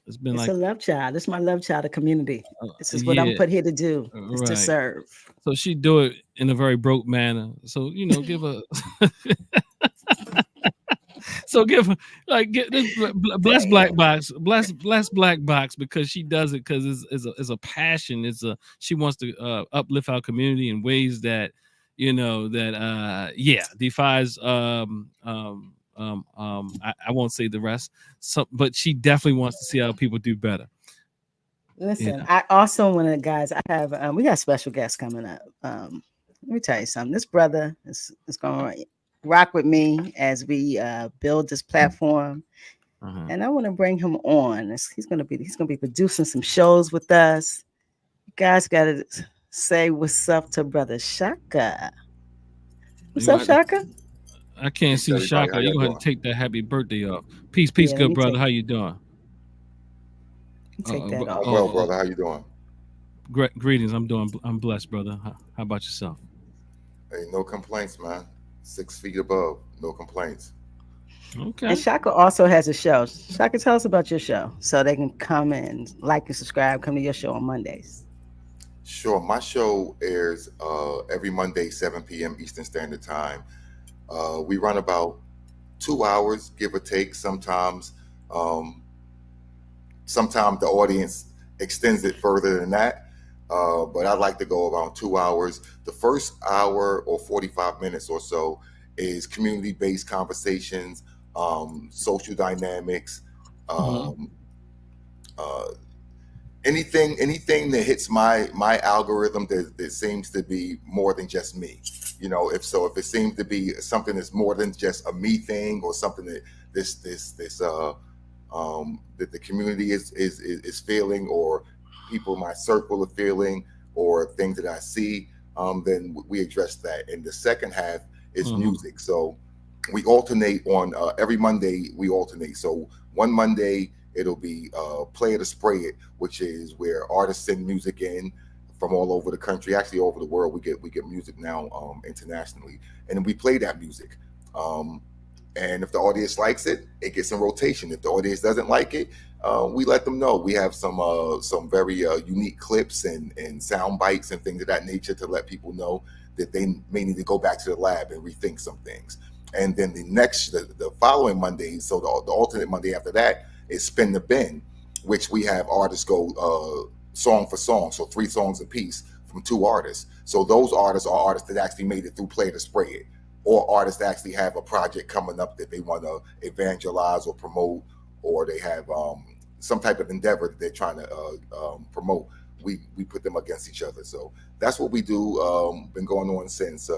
It's been It's like, a love child. It's my love child, the community. This is what I'm yeah, put here to do. Is to right. serve. So she do it in a very broke manner. So give her. So give her like get this bless Black Damn. Box, bless Black Box because she does it because it's a passion. She wants to uplift our community in ways that defies I won't say the rest. So, but she definitely wants to see how people do better. Listen, Yeah. I also want to, guys. I have we got special guests coming up. Let me tell you something. This brother is going to rock with me as we build this platform, and I want to bring him on. He's gonna be producing some shows with us. You guys got to say what's up to brother Shaka. You What's up, gonna have to, Shaka? I can't Peace, see everybody. How Shaka. You're y'all gonna have doing? to take that happy birthday off. Peace, peace, Yeah, let good me brother. How you doing? take that I'm off. well, brother. How you doing? Greetings. I'm blessed, brother. How about yourself? Hey, no complaints, man. 6 feet above, no complaints. And Okay. Shaka also has a show. Shaka, tell us about your show so they can come and like and subscribe. Come to your show on Mondays. Sure. My show airs every Monday, 7 p.m. Eastern Standard Time. We run about 2 hours, give or take. Um, sometimes the audience extends it further than that. But I like to go around 2 hours. The first hour or 45 minutes or so is community-based conversations, social dynamics, um, uh, anything that hits my algorithm that seems to be more than just me. If it seems to be something that's more than just a me thing, or something that that the community is feeling, or people in my circle are feeling, or things that I see, then we address that. And the second half is music. So we alternate on every Monday. We alternate. So one Monday it'll be Play It or Spray It, which is where artists send music in from all over the country, actually all over the world. We get music now internationally, and then we play that music. And if the audience likes it, it gets in rotation. If the audience doesn't like it, we let them know we have some very unique clips and sound bites and things of that nature to let people know that they may need to go back to the lab and rethink some things. And then the following Monday, so the alternate Monday after that is Spin the Bin, which we have artists go song for song, so 3 songs a piece from 2 artists. So those artists are artists that actually made it through Play to Spray It, or artists that actually have a project coming up that they want to evangelize or promote, or they have some type of endeavor that they're trying to promote. We put them against each other. So that's what we do. Been going on since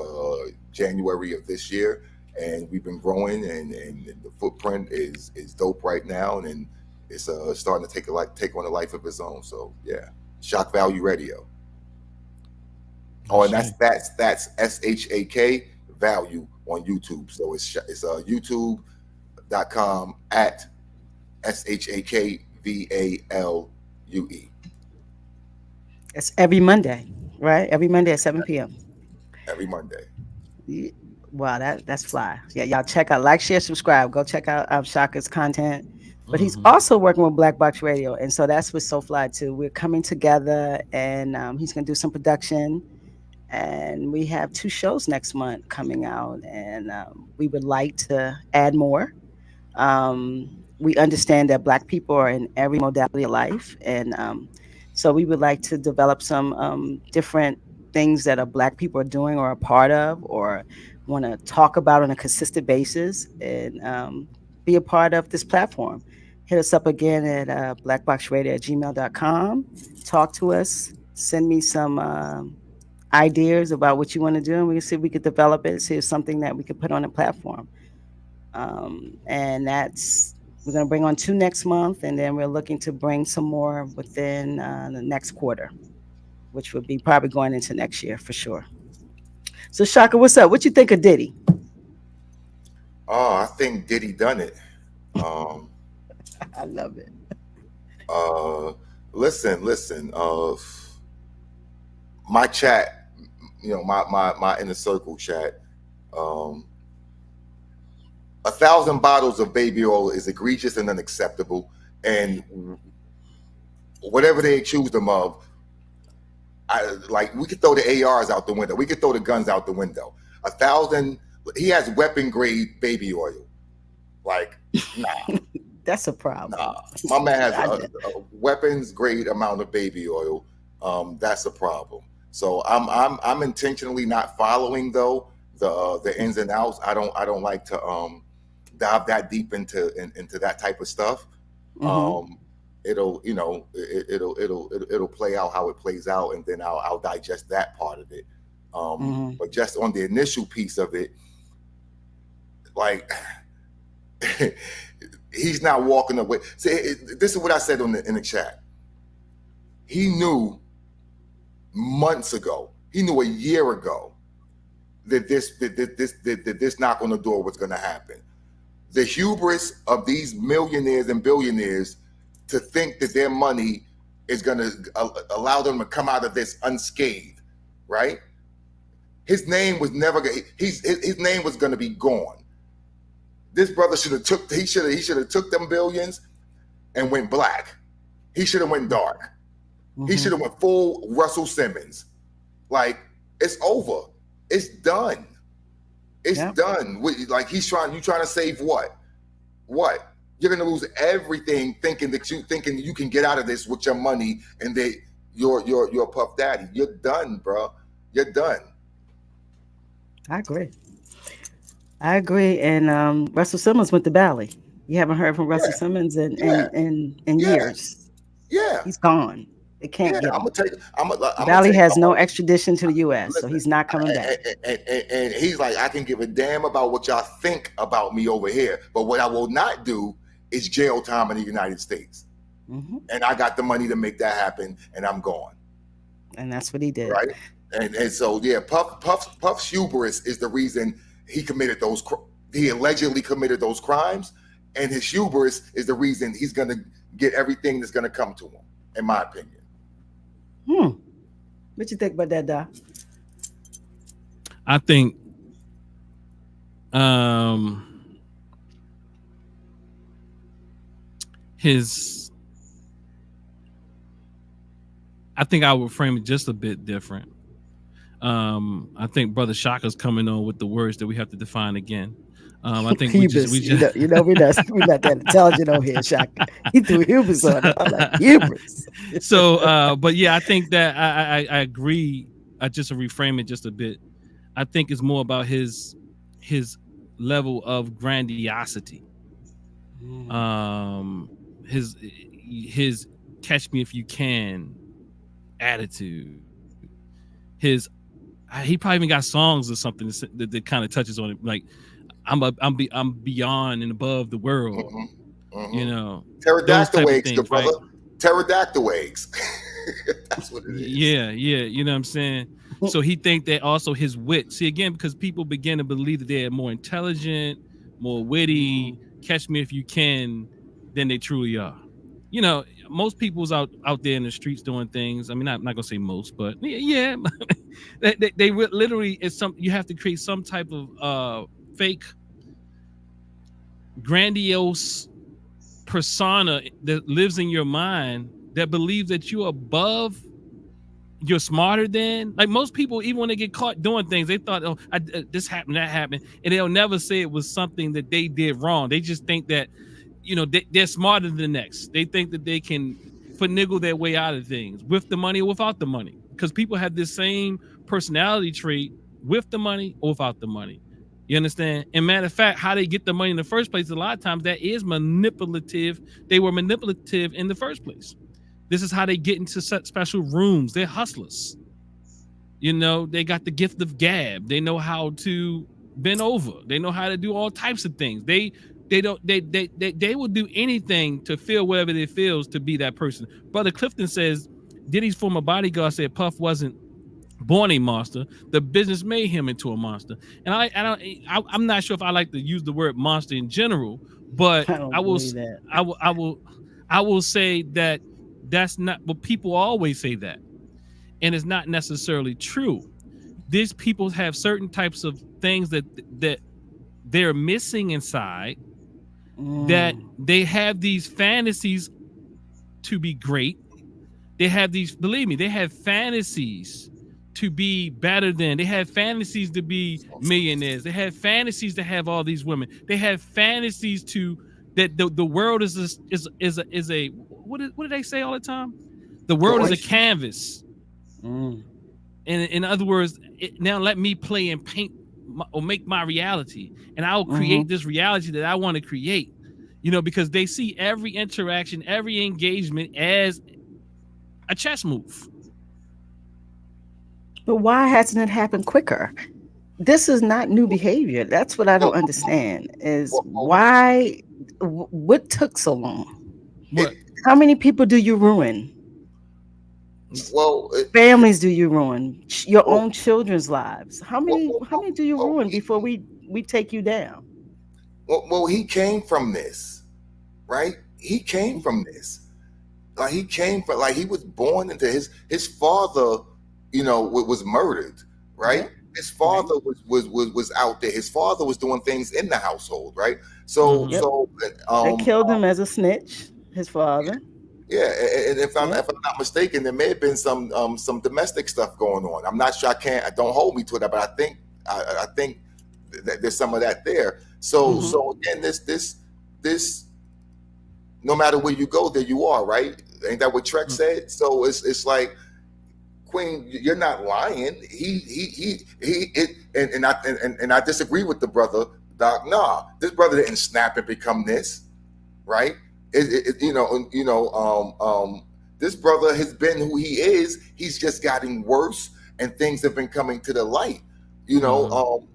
January of this year, and we've been growing, and the footprint is dope right now, and it's starting to take on a life of its own. So yeah, Shock Value Radio. Oh, and that's SHAK Value on YouTube. So it's YouTube.com at SHAKVALUE. It's every Monday, right? Every Monday at 7 p.m. Every Monday. Wow, that's fly. Yeah, y'all check out, like, share, subscribe. Go check out Shaka's content. But he's also working with Black Box Radio, and so that's what's so fly too. We're coming together, and he's gonna do some production, and we have 2 shows next month coming out, and we would like to add more. We understand that Black people are in every modality of life, and so we would like to develop some different things that Black people are doing or a part of, or want to talk about on a consistent basis, and be a part of this platform. Hit us up again at blackboxradio@gmail.com. Talk to us. Send me some ideas about what you want to do, and we can see if we could develop it, see if something that we could put on a platform. And we're going to bring on 2 next month, and then we're looking to bring some more within the next quarter, which would be probably going into next year for sure. So Shaka, what's up? What you think of Diddy? Oh, I think Diddy done it. I love it. Listen. My chat, my inner circle chat. 1,000 bottles of baby oil is egregious and unacceptable, and whatever they accuse them of, we could throw the ARs out the window. We could throw the guns out the window. 1,000. He has weapon grade baby oil. Like, nah. That's a problem. Nah. My man has a weapons grade amount of baby oil. That's a problem. So I'm intentionally not following though the ins and outs. I don't like to dive that deep into that type of stuff. Mm-hmm. It'll play out how it plays out, and then I'll digest that part of it. But just on the initial piece of it, like, he's not walking away. See, this is what I said in the chat. He knew months ago. He knew a year ago that this knock on the door was going to happen. The hubris of these millionaires and billionaires to think that their money is going to allow them to come out of this unscathed, right? His name was never going. His name was going to be gone. This brother should have took them billions and went black. He should have went dark. Mm-hmm. He should have went full Russell Simmons. Like, it's over. It's done. It's done. Like, you trying to save what? What? You're gonna lose everything thinking you can get out of this with your money, and that you're Puff Daddy. You're done, bro. You're done. I agree. And Russell Simmons went to Bali. You haven't heard from Russell Simmons in years. Yeah, he's gone. They can't get him. Bali has no extradition to the U.S., so he's not coming back. And he's like, I can give a damn about what y'all think about me over here, but what I will not do is jail time in the United States. Mm-hmm. And I got the money to make that happen, and I'm gone. And that's what he did. Right? And so, yeah, Puff's hubris is the reason he allegedly committed those crimes, and his hubris is the reason he's going to get everything that's going to come to him, in my opinion. What you think about that, Doc? I think his I think I would frame it just a bit different. I think Brother Shaka's coming on with the words that we have to define again. I think Hubris, we just we're not that intelligent over here, Shaka. He threw hubris on it. I'm like, hubris. So, but yeah, I think that I agree. I just reframe it just a bit. I think it's more about his level of grandiosity. His catch me if you can attitude. He probably even got songs or something that kind of touches on it, like I'm beyond and above the world. You know, Pterodactyl eggs, things, brother. right? Pterodactyl eggs. That's what it is. Yeah, you know what I'm saying? So he think that also his wit. See, again, because people begin to believe that they're more intelligent, more witty, catch me if you can, than they truly are. You know, most people's out there in the streets doing things. I mean, I'm not gonna say most, but yeah, they literally, it's you have to create some type of fake grandiose persona that lives in your mind that believes that you're above, you're smarter than. Like most people, even when they get caught doing things, they thought, oh, this happened, that happened, and they'll never say it was something that they did wrong. They just think that, you know, they're smarter than the next. They think that they can finagle their way out of things with the money or without the money, because people have this same personality trait with the money or without the money. You understand? And matter of fact, how they get the money in the first place, a lot of times that is manipulative. They were manipulative in the first place. This is how they get into special rooms. They're hustlers. You know, they got the gift of gab. They know how to bend over. They know how to do all types of things. They will do anything to feel whatever it feels to be that person. Brother Clifton says Diddy's former bodyguard said Puff wasn't born a monster. The business made him into a monster. And I'm not sure if I like to use the word monster in general, but I will say that that's not what people always say, that, and it's not necessarily true. These people have certain types of things that they're missing inside, that they have these fantasies to be great. They have these, believe me, they have fantasies to be better than. They have fantasies to be millionaires. They have fantasies to have all these women. They have fantasies to that the world is a what do they say all the time? The world is a canvas. And in other words, now let me play and paint or make my reality, and I'll create this reality that I want to create. You know, because they see every interaction, every engagement as a chess move. But why hasn't it happened quicker? This is not new behavior. That's what I don't understand, is why, what took so long? How many people do you ruin? Well, families do you ruin? Your own children's lives. How many do you ruin before we take you down? Well, he came from this, right? He came from this. Like he was born into his father, you know, was murdered, right? Yeah. His father was out there.Is father was doing things in the household, right? So they killed him as a snitch, his father. Yeah, and if I'm not mistaken, there may have been some domestic stuff going on. I'm not sure. Don't hold me to that, but I think that there's some of that there. So again, this no matter where you go, there you are, right? Ain't that what Trek said? So it's like, Queen, you're not lying. And I disagree with the brother, Doc. Nah, this brother didn't snap and become this, right? This brother has been who he is. He's just gotten worse, and things have been coming to the light. You know,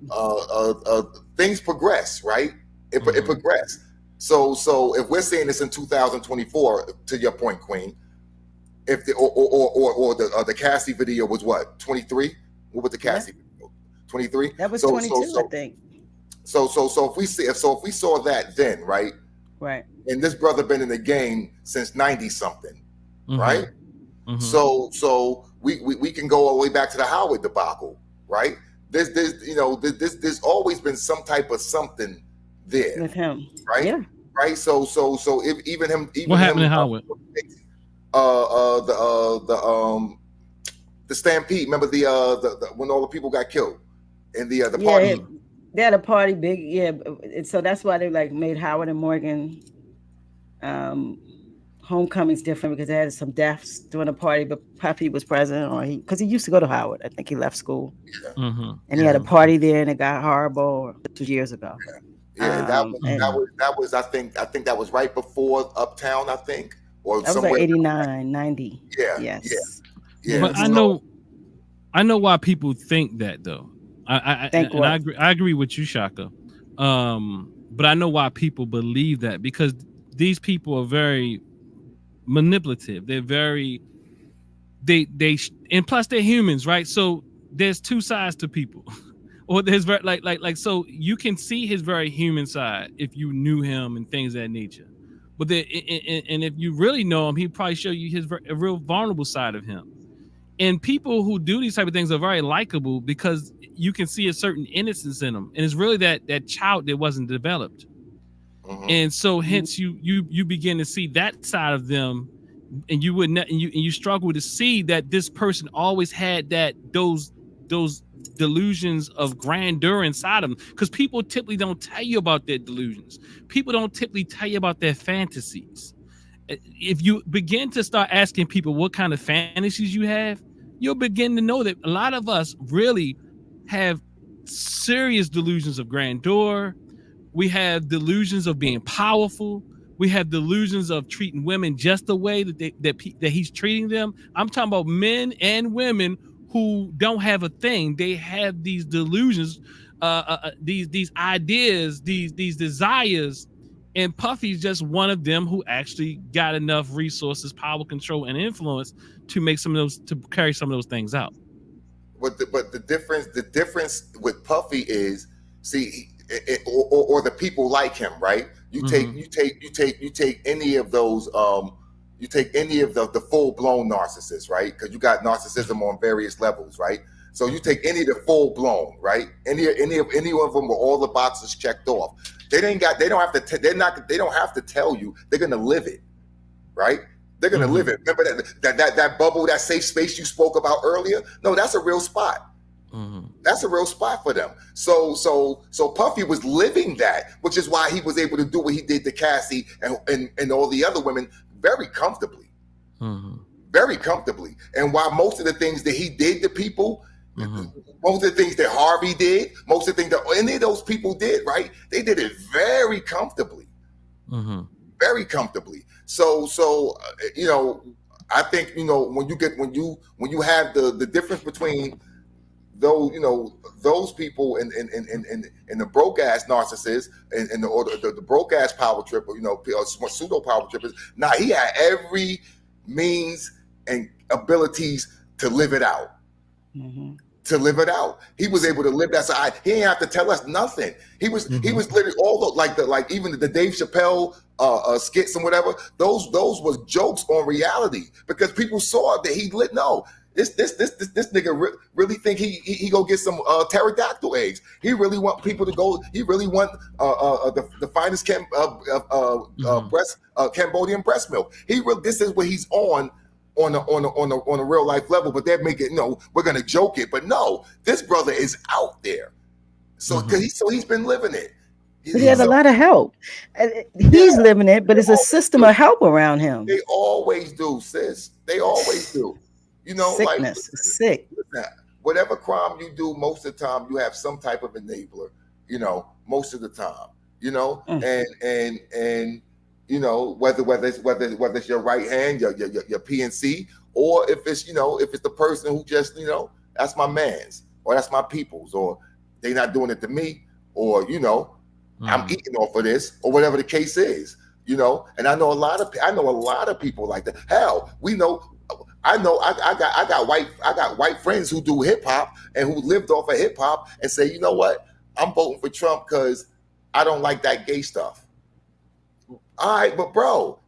things progress, right? It progressed. So if we're saying this in 2024, to your point, Queen, if the Cassie video was what, 23? What was the Cassie video? 23? That was 22, I think. So if we saw that then, right? Right. And this brother been in the game since 90 something, right? So we can go all the way back to the Howard debacle, right? There's always been some type of something there with him, right? Yeah. Right. So if even him, what happened to Howard? the stampede. Remember the when all the people got killed in the Yeah, party. they had a party big. Yeah, so that's why they like made Howard and Morgan um, homecoming's different because they had some deaths during the party, but Puffy was present, or because he used to go to Howard. I think he left school, Mm-hmm. and he had a party there, and it got horrible. This was years ago. Yeah, that was I think that was right before Uptown, I think, or That was like somewhere. 89, 90. Yeah. Yeah. But I know why people think that though. I agree with you, Shaka. But I know why people believe that, because these people are very manipulative. They're very and plus they're humans, right? So there's two sides to people. Or there's very like so you can see his very human side if you knew him and things of that nature. But and if you really know him, he'd probably show you a real vulnerable side of him. And people who do these type of things are very likable because you can see a certain innocence in them, and it's really that child that wasn't developed. Mm-hmm. And so hence you begin to see that side of them, and you you struggle to see that this person always had those delusions of grandeur inside them, because people typically don't tell you about their delusions. People don't typically tell you about their fantasies. If you begin to start asking people what kind of fantasies you have, you'll begin to know that a lot of us really have serious delusions of grandeur. We have delusions of being powerful. We have delusions of treating women just the way that he's treating them. I'm talking about men and women who don't have a thing. They have these delusions, these ideas, these desires. And Puffy's just one of them who actually got enough resources, power, control, and influence to make to carry some of those things out. But the difference with Puffy is, see, or the people like him, right? You take any of those, you take any of the full blown narcissists, right? Because you got narcissism on various levels, right? So you take any of the full blown, right? Any of them with all the boxes checked off. They don't have to tell you. They're gonna live it, right? They're gonna live it. Remember that bubble, that safe space you spoke about earlier? No, that's a real spot. That's a real spot for them. So Puffy was living that, which is why he was able to do what he did to Cassie and all the other women very comfortably. Very comfortably. And while most of the things that he did to people, most of the things that Harvey did, most of the things that any of those people did, right? They did it very comfortably. Very comfortably. So I think, when you have the difference between those people and the broke ass narcissists and the broke ass power tripper, pseudo power trippers. Now he had every means and abilities to live it out. To live it out, he was able to live that side. He didn't have to tell us nothing. He was literally all the even the Dave Chappelle skits and whatever. Those was jokes on reality, because people saw that he lit. No, this nigga really think he go get some pterodactyl eggs. He really want people to go. He really want the finest Cambodian breast milk. This is what he's on a real life level, but they're making we're gonna joke it, but no, this brother is out there. So he's been living it. But he has a lot of help. He's living it, but it's a system of help around him. They always do, sis. They always do. Sickness, sick. Whatever crime you do, most of the time you have some type of enabler. Most of the time. And whether it's your right hand, your PNC, or if it's the person who just that's my man's, or that's my people's, or they not doing it to me, or I'm eating off of this, or whatever the case is, And I know a lot of people like that. Hell, I got white friends who do hip hop and who lived off of hip hop and say, you know what, I'm voting for Trump because I don't like that gay stuff. All right, but bro,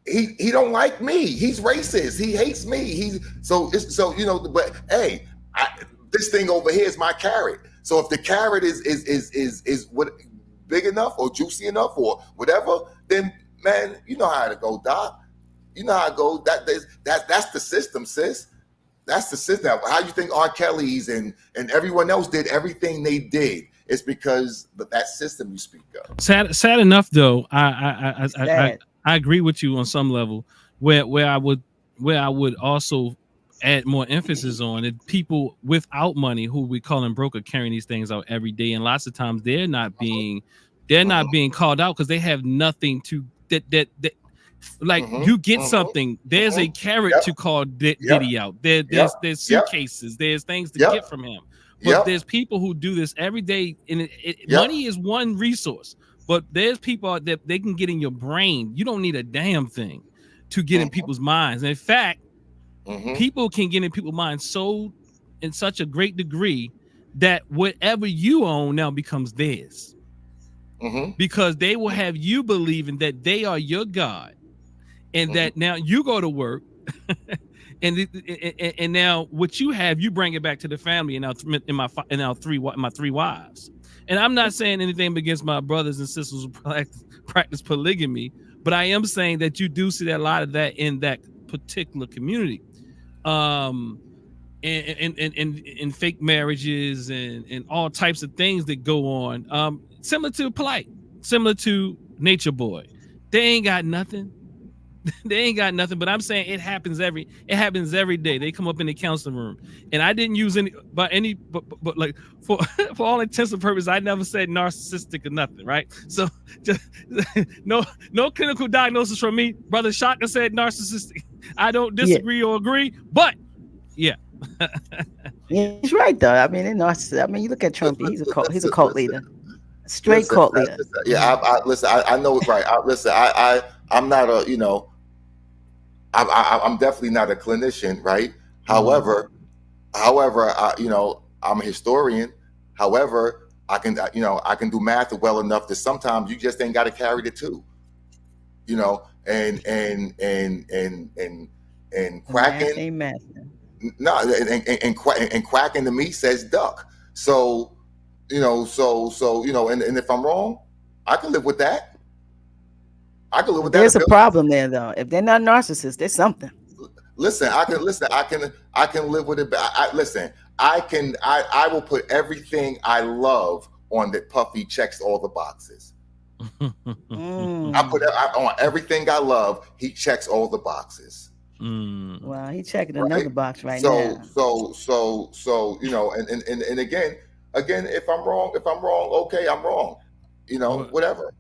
he don't like me. He's racist. He hates me. But hey, this thing over here is my carrot. So if the carrot is what big enough or juicy enough or whatever, then man, you know how to go, Doc. You know how it goes. That's the system, sis. That's the system. How you think R. Kelly's and everyone else did everything they did? It's because that system you speak of. Sad enough though. I agree with you on some level. Where I would also add more emphasis on it. People without money who we call them broke are carrying these things out every day, and lots of times they're not being called out because they have nothing to that. Like you get something, there's a carrot to call Diddy out. There's suitcases, there's things to get from him. But there's people who do this every day, and money is one resource. But there's people that they can get in your brain. You don't need a damn thing to get in people's minds. And in fact, people can get in people's minds in such a great degree that whatever you own now becomes theirs. Because they will have you believing that they are your God. And that now you go to work, and now what you have, you bring it back to the family. And my three wives. And I'm not saying anything against my brothers and sisters who practice polygamy, but I am saying that you do see a lot of that in that particular community, and fake marriages and all types of things that go on. Similar to Polite, similar to Nature Boy, they ain't got nothing. They ain't got nothing, but I'm saying it happens every day. They come up in the counseling room, and I didn't use but like for all intents and purposes, I never said narcissistic or nothing, right? So just no clinical diagnosis from me. Brother Shaka said narcissistic. I don't disagree or agree, but yeah. Yeah, he's right though. I mean, I mean, you look at Trump. He's a cult leader, straight cult leader. I know it's right. I'm not a I'm definitely not a clinician, right? However, I'm a historian. However, I can do math well enough that sometimes you just ain't got to carry the two, and quacking. Amen. No, and quacking to me says duck. So, and if I'm wrong, I can live with that. There's a problem there, though. If they're not narcissists, there's something. Listen, I can live with it. I will put everything I love on that Puffy checks all the boxes. I on everything I love. He checks all the boxes. Well, he's checking another box now. So and again, if I'm wrong, okay, I'm wrong. Whatever.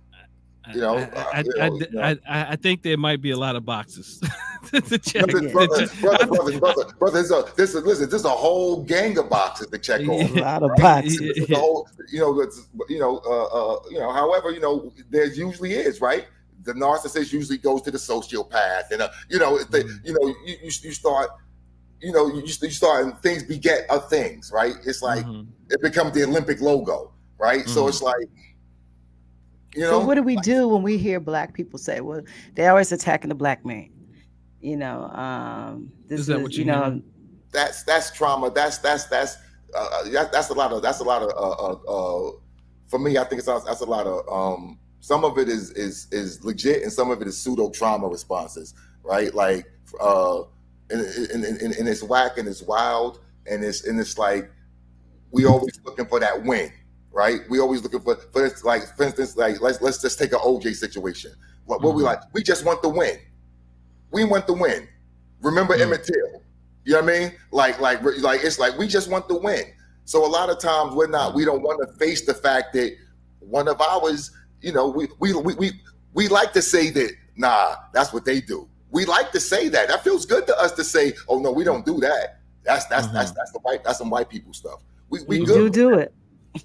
I think there might be a lot of boxes to check. Brother, there's a whole gang of boxes to check on. A lot of boxes. The whole, however, there usually is, right? The narcissist usually goes to the sociopath, and you start and things beget other things, right? It's like it becomes the Olympic logo, right? So it's like. So what do we do when we hear Black people say, "Well, they're always attacking the Black man"? Is that what you know? That's trauma. That's a lot of. For me, I think that's a lot of. Some of it is legit, and some of it is pseudo trauma responses, right? Like, and it's whack and it's wild, and it's like we always looking for that win. Right, we always looking for instance, like let's just take an OJ situation. What we like? We just want the win. We want the win. Remember Emmett Till? You know what I mean? Like it's like we just want the win. So a lot of times we don't want to face the fact that one of ours, we like to say that that's what they do. We like to say that. That feels good to us to say, oh no, we don't do that. That's some white people stuff. We do it.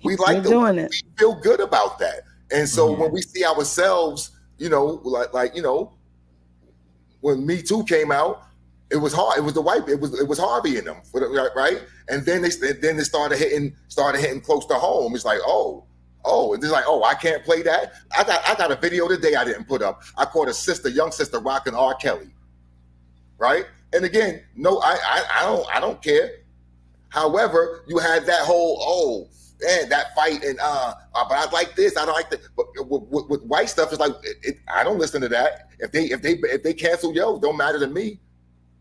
We like doing it. We feel good about that. And so when we see ourselves, when Me Too came out, it was hard. It was it was Harvey in them, right? And then they started hitting close to home. It's like, and it's like, I can't play that. I got a video today I didn't put up. I caught a young sister rocking R. Kelly, right? And again, no, I don't care. However, you had that whole that fight and but I like this, I don't like that. But with white stuff, it's like I don't listen to that. If they cancel yo, don't matter to me.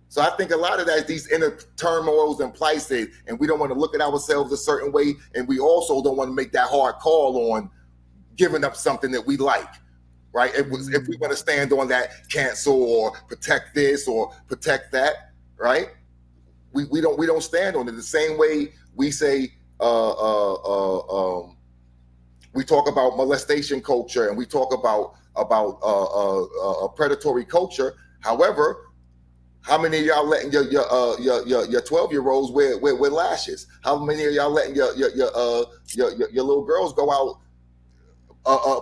So I think a lot of that is these inner turmoils and places, and we don't want to look at ourselves a certain way, and we also don't want to make that hard call on giving up something that we like, right? If we want to stand on that cancel or protect this or protect that, right? We don't stand on it the same way we say we talk about molestation culture and we talk about predatory culture. However, how many of y'all letting your 12-year-olds wear lashes? How many of y'all letting your little girls go out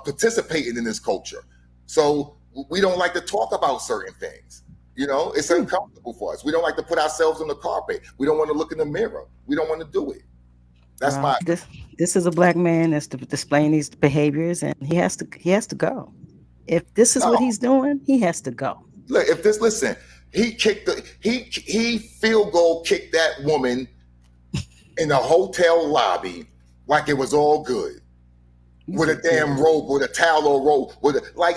participating in this culture? So we don't like to talk about certain things. You know, it's uncomfortable for us. We don't like to put ourselves on the carpet. We don't want to look in the mirror. We don't want to do it. That's this is a black man that's displaying these behaviors, and he has to go. If this is what he's doing, he has to go. Look, he field goal kicked that woman in a hotel lobby like it was all good with a damn rope, with a towel or rope,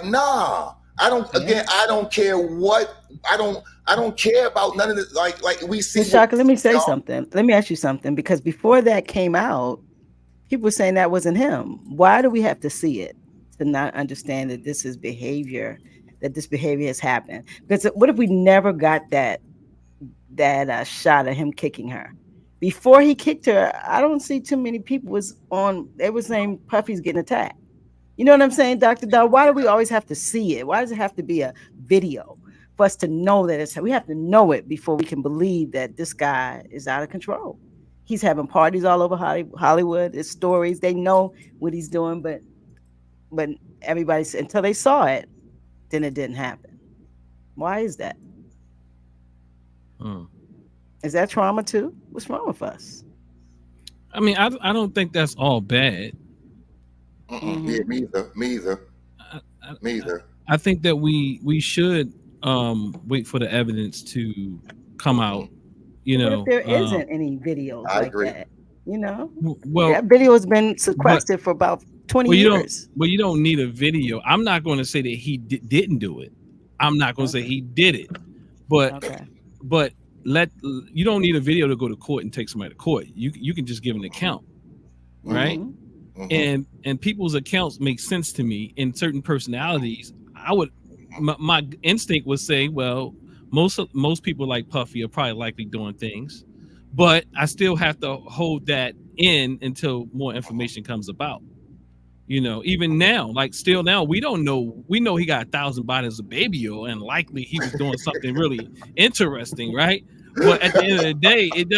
nah. I don't care what I don't care about none of this. Like we see. Shaka, let me say something. Let me ask you something, because before that came out, people were saying that wasn't him. Why do we have to see it to not understand that this is behavior, that this behavior has happened? Because what if we never got that shot of him kicking her? Before he kicked her, I don't see too many people they were saying Puffy's getting attacked. You know what I'm saying, Dr. Dahl? Why do we always have to see it? Why does it have to be a video for us to know that we have to know it before we can believe that this guy is out of control? He's having parties all over Hollywood. There's stories. They know what he's doing, but everybody, until they saw it, then it didn't happen. Why is that? Is that trauma too? What's wrong with us? I mean, I don't think that's all bad. Yeah, me either. I think that we should wait for the evidence to come out. You know, what if there isn't any videos that? You know, well, that video has been sequestered for about 20 years. You don't need a video. I'm not going to say that he didn't do it. I'm not going to say he did it, but you don't need a video to go to court and take somebody to court. You can just give an account, right? And people's accounts make sense to me. In certain personalities, my instinct would say, well, most people like Puffy are probably likely doing things, but I still have to hold that in until more information comes about. You know, even now, still now, we don't know. We know he got 1,000 bottles of baby oil, and likely he was doing something really interesting, right? But at the end of the day, it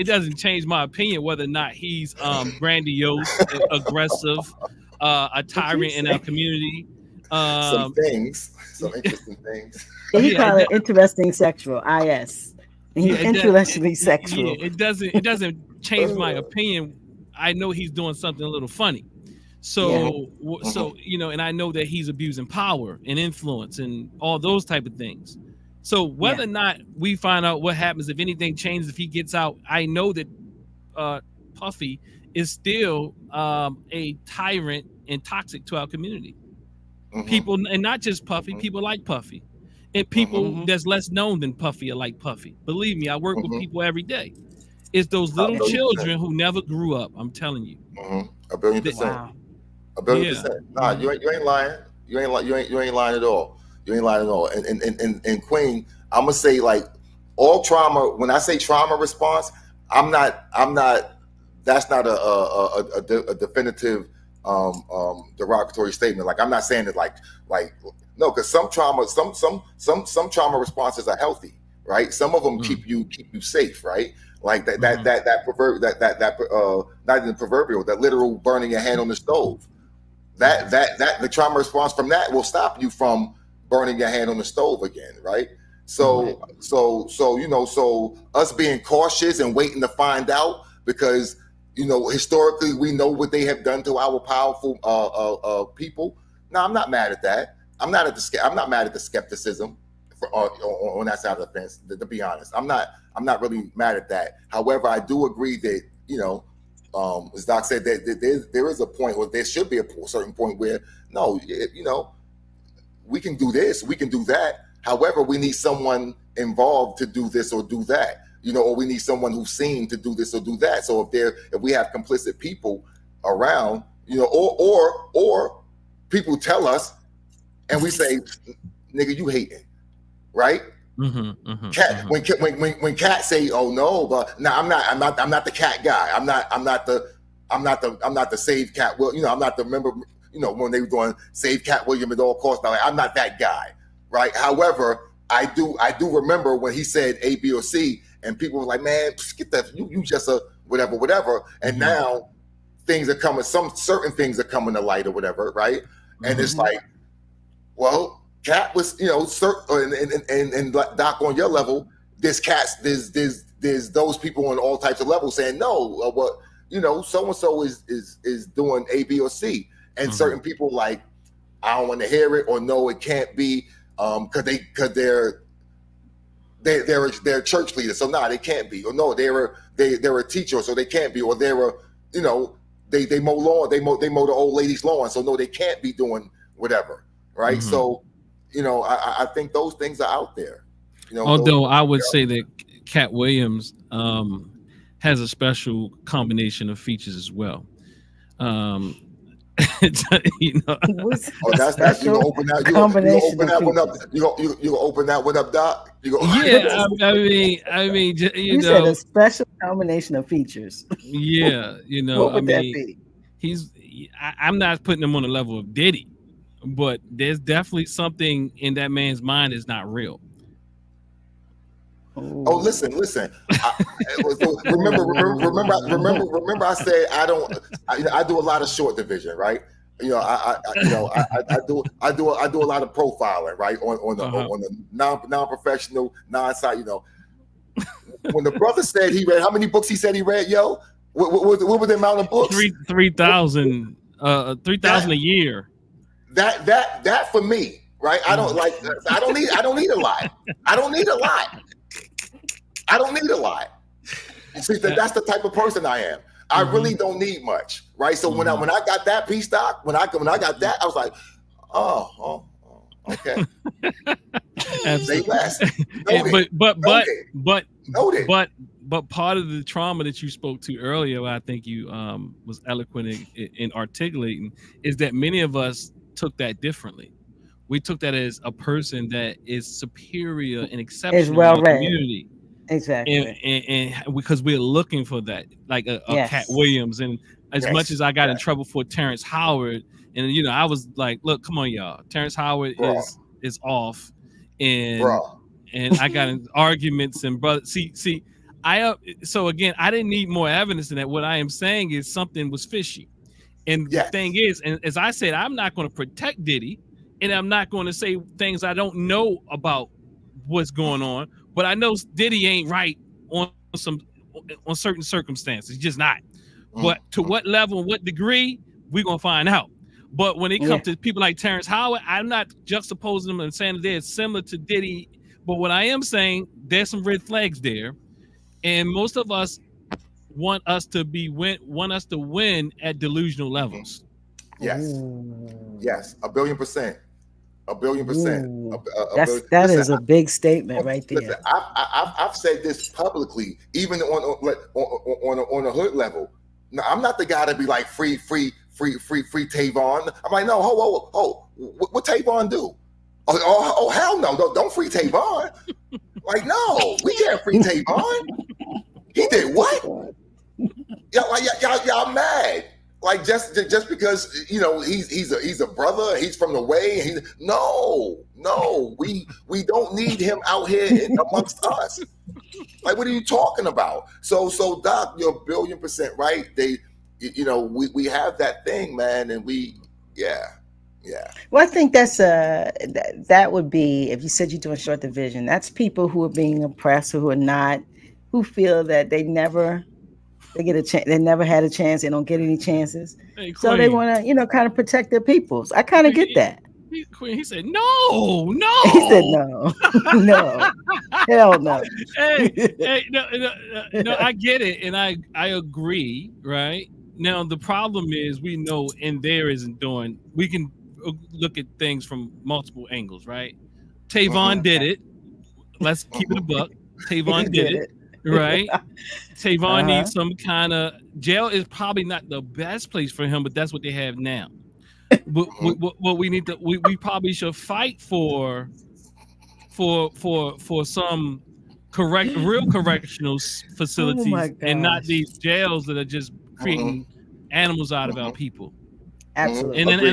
doesn't change my opinion whether or not he's grandiose, aggressive, a tyrant in our community. Some interesting things. He called it interesting sexual. Interestingly sexual. Yeah, it doesn't change my opinion. I know he's doing something a little funny. So you know, and I know that he's abusing power and influence and all those type of things. So whether or not we find out what happens, if anything changes, if he gets out, I know that Puffy is still a tyrant and toxic to our community. People, and not just Puffy, people like Puffy, and people that's less known than Puffy are like Puffy. Believe me, I work with people every day. It's those little children who never grew up. I'm telling you. A billion percent. Wow. A billion percent. Nah, you ain't lying. You ain't lying at all. You ain't lying at all. And Queen, I'm gonna say, like, all trauma. When I say trauma response, I'm not. That's not a definitive derogatory statement. Like, I'm not saying it like no, because some trauma responses are healthy, right? Some of them keep you safe, right? Like that not even proverbial, that literal burning your hand on the stove. That the trauma response from that will stop you from burning your hand on the stove again, right? So you know, so us being cautious and waiting to find out, because you know, historically we know what they have done to our powerful people. No, I'm not mad at that. I'm not mad at the skepticism on that side of the fence. To be honest, I'm not really mad at that. However, I do agree that, you know, as Doc said, that there is a point, or there should be a certain point where no, we can do this, we can do that. However, we need someone involved to do this or do that, or we need someone who's seen to do this or do that. So if we have complicit people around, or people tell us and we say, nigga, you hating, right? Cat, when Cat say, oh no, but no, I'm not the cat guy. I'm not the save Cat. Well, I'm not the member. When they were doing save Cat William at all costs. Now, I'm not that guy, right? However, I do remember when he said A, B, or C, and people were like, man, get that. You just a whatever. And now things are coming. Some certain things are coming to light or whatever, right? And it's like, well, Cat was, and Doc, on your level, there's those people on all types of levels saying no. So and so is doing A, B, or C, and certain people like, I don't want to hear it, or no, it can't be, because they're church leaders, so they can't be, or no, they're a teacher, so they can't be, or they mow lawn, they mow the old lady's lawn, so no, they can't be doing whatever, right? So. I think those things are out there. Although I would say that Cat Williams has a special combination of features as well. That's you gonna open that one up. You gonna open that one up, Doc? I mean, you said a special combination of features. Yeah, what would that be? I'm not putting him on the level of Diddy. But there's definitely something in that man's mind is not real. Oh, listen. Remember. I said I do a lot of short division, right? I do a lot of profiling, right? On the non-professional, non-site. When the brother said he read, how many books he said he read? Yo, what was the amount of books? 3,000 a year. That for me, right? I don't need a lot. I don't need a lot. See, that's the type of person I am. I really don't need much, right? So when I got that piece, Doc, when I got that, I was like, oh, okay. Say less. But part of the trauma that you spoke to earlier, I think you was eloquent in articulating, is that many of us took that differently. We took that as a person that is superior and exceptional in the community. Exactly. And because we're looking for that, like a Cat Williams. And as much as I got in trouble for Terrence Howard, and I was like, look, come on, y'all. Terrence Howard is off. And I got in arguments and brother. See, so again, I didn't need more evidence than that. What I am saying is something was fishy. And the thing is, and as I said, I'm not going to protect Diddy, and I'm not going to say things I don't know about what's going on. But I know Diddy ain't right on certain circumstances. He's just not. But to what level, what degree, we're gonna find out. But when it comes to people like Terrence Howard, I'm not juxtaposing them and saying that they're similar to Diddy. But what I am saying, there's some red flags there, and most of us want us to win at delusional levels. Yes, 1,000,000,000%. 1,000,000,000%. That is a big statement right there. Listen, I've said this publicly, even on a hood level. Now, I'm not the guy to be like free Tavon. I'm like, no, what Tavon do? Oh, hell no, don't free Tavon. Like, no, we can't free Tavon. He did what? Y'all mad? Like just because he's a brother, he's from the way. No, we don't need him out here amongst us. Like, what are you talking about? So Doc, you're 1,000,000,000% right. We have that thing, man, and Well, I think that's that would be, if you said you're doing short division, that's people who are being oppressed, who feel that they never get a chance, they never had a chance, they don't get any chances, so they want to kind of protect their peoples. I kind of get that. He said, no. He said no. No. Hell no. Hey, no, I get it, and I agree, right? Now the problem is we know and there isn't doing. We can look at things from multiple angles, right? Tavon did it. Let's keep it a buck. Tavon did it, right? Tavon needs some kind of jail. Is probably not the best place for him, but that's what they have now. But what we need to we probably should fight for some real correctional facilities and not these jails that are just creating animals out of our people. Absolutely. And let me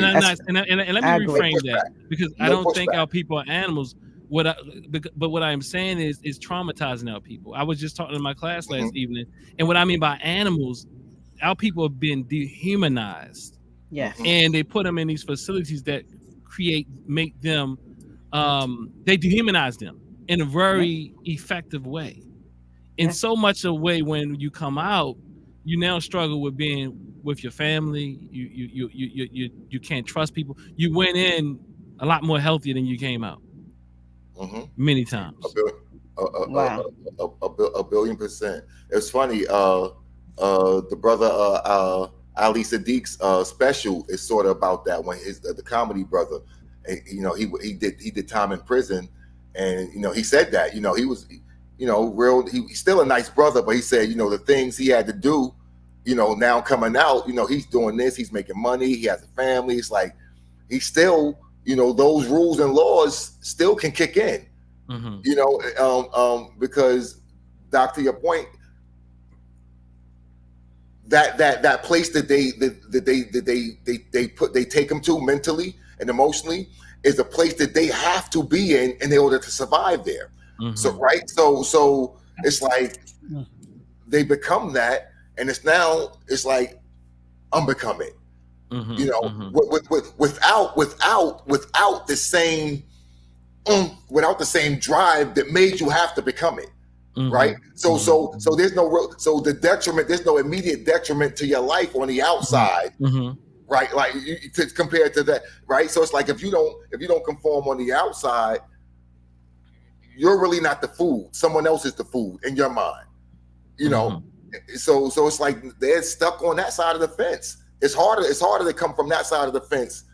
reframe that, because I don't think our people are animals. But what I am saying is traumatizing our people. I was just talking to my class last evening, and what I mean by animals, our people have been dehumanized. Yes. And they put them in these facilities that make them they dehumanize them in a very effective way. In so much a way, when you come out, you now struggle with being with your family. You can't trust people. You went in a lot more healthier than you came out. Many times. A billion percent. It's funny. The brother Ali Sadiq's special is sort of about that. When the comedy brother, he did time in prison, and he said that he was he's still a nice brother, but he said the things he had to do, now coming out, he's doing this, he's making money, he has a family. It's like he's still those rules and laws still can kick in, because Doc, to your point, that place that they take them to mentally and emotionally is a place that they have to be in order to survive there. So it's like they become that, and it's like unbecome it. Without the same drive that made you have to become it. Right. So there's the detriment, there's no immediate detriment to your life on the outside. Right. Like compared to that. Right. So it's like if you don't conform on the outside, you're really not the food. Someone else is the food in your mind. So it's like they're stuck on that side of the fence. It's harder to come from that side of the fence,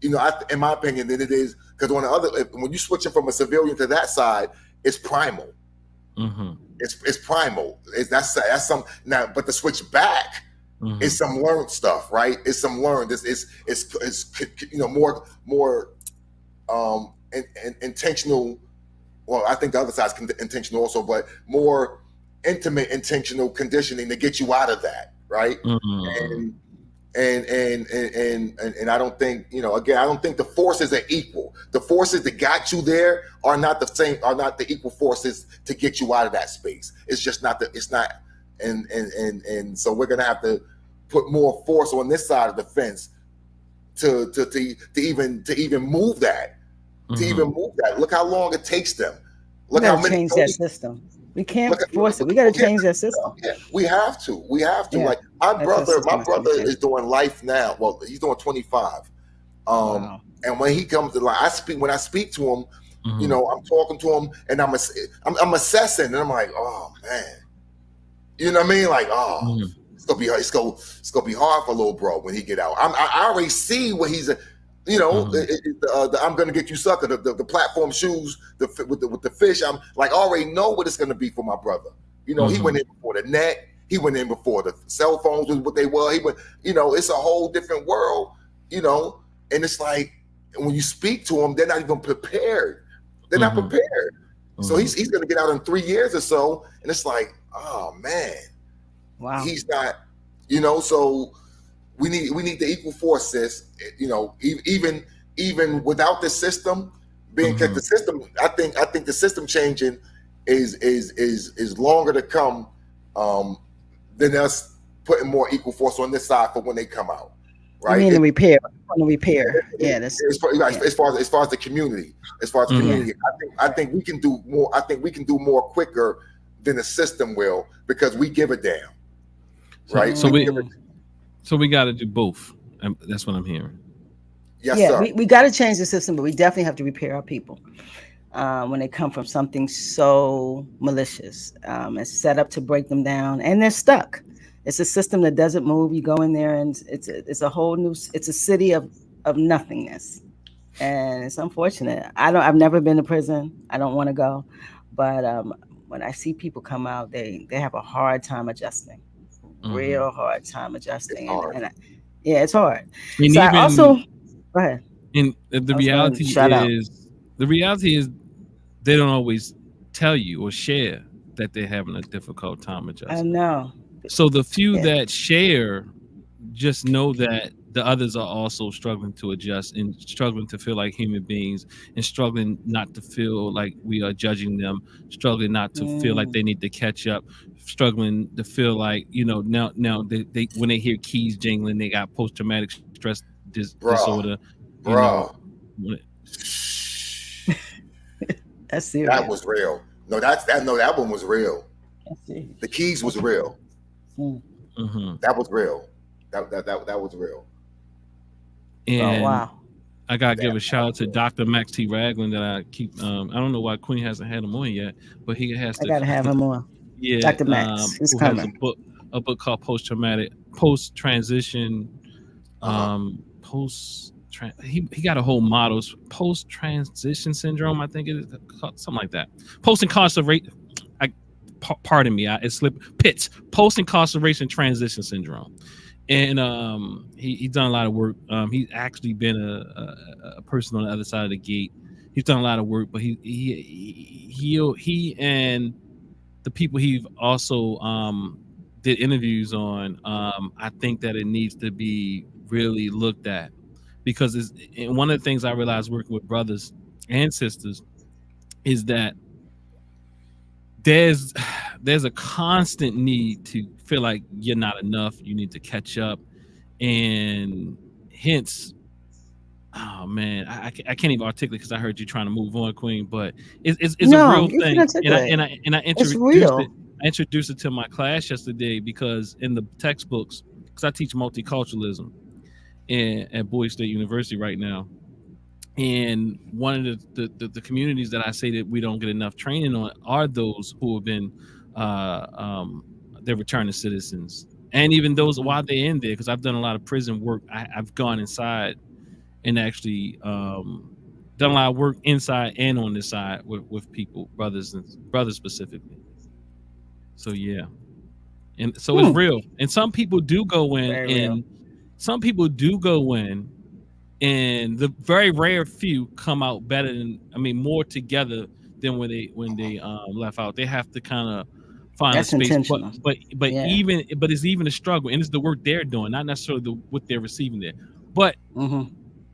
in my opinion, than it is because on the other, when you're switching from a civilian to that side, it's primal. It's primal. That's some now, but the switch back is some learned stuff, right? It's some learned. It's more intentional. Well, I think the other side's intentional also, but more intimate, intentional conditioning to get you out of that, right? And I don't think again, I don't think the forces are equal. The forces that got you there are not the same, are not the equal forces to get you out of that space. It's just not and so we're gonna have to put more force on this side of the fence to even move that. Look how long it takes them. Look how many change that system. We can't force it. We got to change that system. Yeah, we have to. Yeah, like my brother is doing life now. Well, he's doing 25. Wow. And when he comes to life, when I speak to him, I'm talking to him and I'm assessing, and I'm like, oh man, you know what I mean? Like, it's gonna be hard for little bro when he get out. I already see what he's. I'm gonna get you sucker. The platform shoes, with the fish. I'm like, I already know what it's gonna be for my brother. He went in before the net. He went in before the cell phones was what they were. He went. It's a whole different world. And it's like when you speak to them, they're not even prepared. They're not prepared. So he's gonna get out in 3 years or so, and it's like, oh man, wow, he's not. So. We need the equal forces, even without the system being because the system. I think the system changing is longer to come than us putting more equal force on this side for when they come out. Right? You mean the repair? On the repair, that's as far as the community. I think we can do more. I think we can do more quicker than the system will because we give a damn. Right? So we got to do both. That's what I'm hearing. Yes, Yeah, sir. we got to change the system, but we definitely have to repair our people when they come from something so malicious. It's set up to break them down, and they're stuck. It's a system that doesn't move. You go in there, and it's a whole new. It's a city of nothingness, and it's unfortunate. I've never been to prison. I don't want to go, but when I see people come out, they have a hard time adjusting. Mm-hmm. Real hard time It's adjusting, hard. yeah, it's hard. And So I also even go ahead. and I was going to shout out. the reality is they don't always tell you or share that they're having a difficult time I adjusting. know. So the few Yeah. that share just know that the others are also struggling to adjust and struggling to feel like human beings and struggling not to feel like we are judging them, struggling not to feel like Mm, they need to catch up, struggling to feel like, now they when they hear keys jingling, they got post traumatic stress disorder, Bruh. you know. Bruh. when- that's That serious. was real. No, that one was real. That's serious. The keys was That's real. mm. Mhm. That was real. That was real. Oh And wow. I gotta give a That shout was out to real. Dr. Max T. Ragland that I keep. I don't know why Queen hasn't had him on yet, but he has I to. gotta have him on. Yeah, Dr. Max. He's who has coming. a book called Post Transition, Uh-huh. he got a whole model, post transition syndrome, I think it is called, something like that. Post incarceration, I pardon me, it slipped. Post incarceration transition syndrome. And he's done a lot of work. He's actually been a person on the other side of the gate. He's done a lot of work, but he and the people he also did interviews on, I think that it needs to be really looked at, because and one of the things I realized working with brothers and sisters is that there's there's a constant need to feel like you're not enough, you need to catch up, and hence, oh man, I can't even articulate because I heard you trying to move on, Queen, but it's a No, real you can thing. and I articulate. and I and I It's introduced it real. I introduced it to my class yesterday, because in the textbooks, because I teach multiculturalism at Boyd State University right now, and one of the communities that I say that we don't get enough training on are those who have been uh, um, they're returning citizens, and even those Mhm. while they're in there, because I've done a lot of prison work. I've gone inside and actually done a lot of work inside and on this side with people, brothers specifically. So yeah, and so it's Hmm. real. And some people do go in, Very real. and some people do go in, and the very rare few come out better than, I mean, more together than when they left out. They have to kind of find a That's space, but intentional. Yeah. it's even a struggle, and it's the work they're doing, not necessarily what they're receiving there. But Mm-hmm.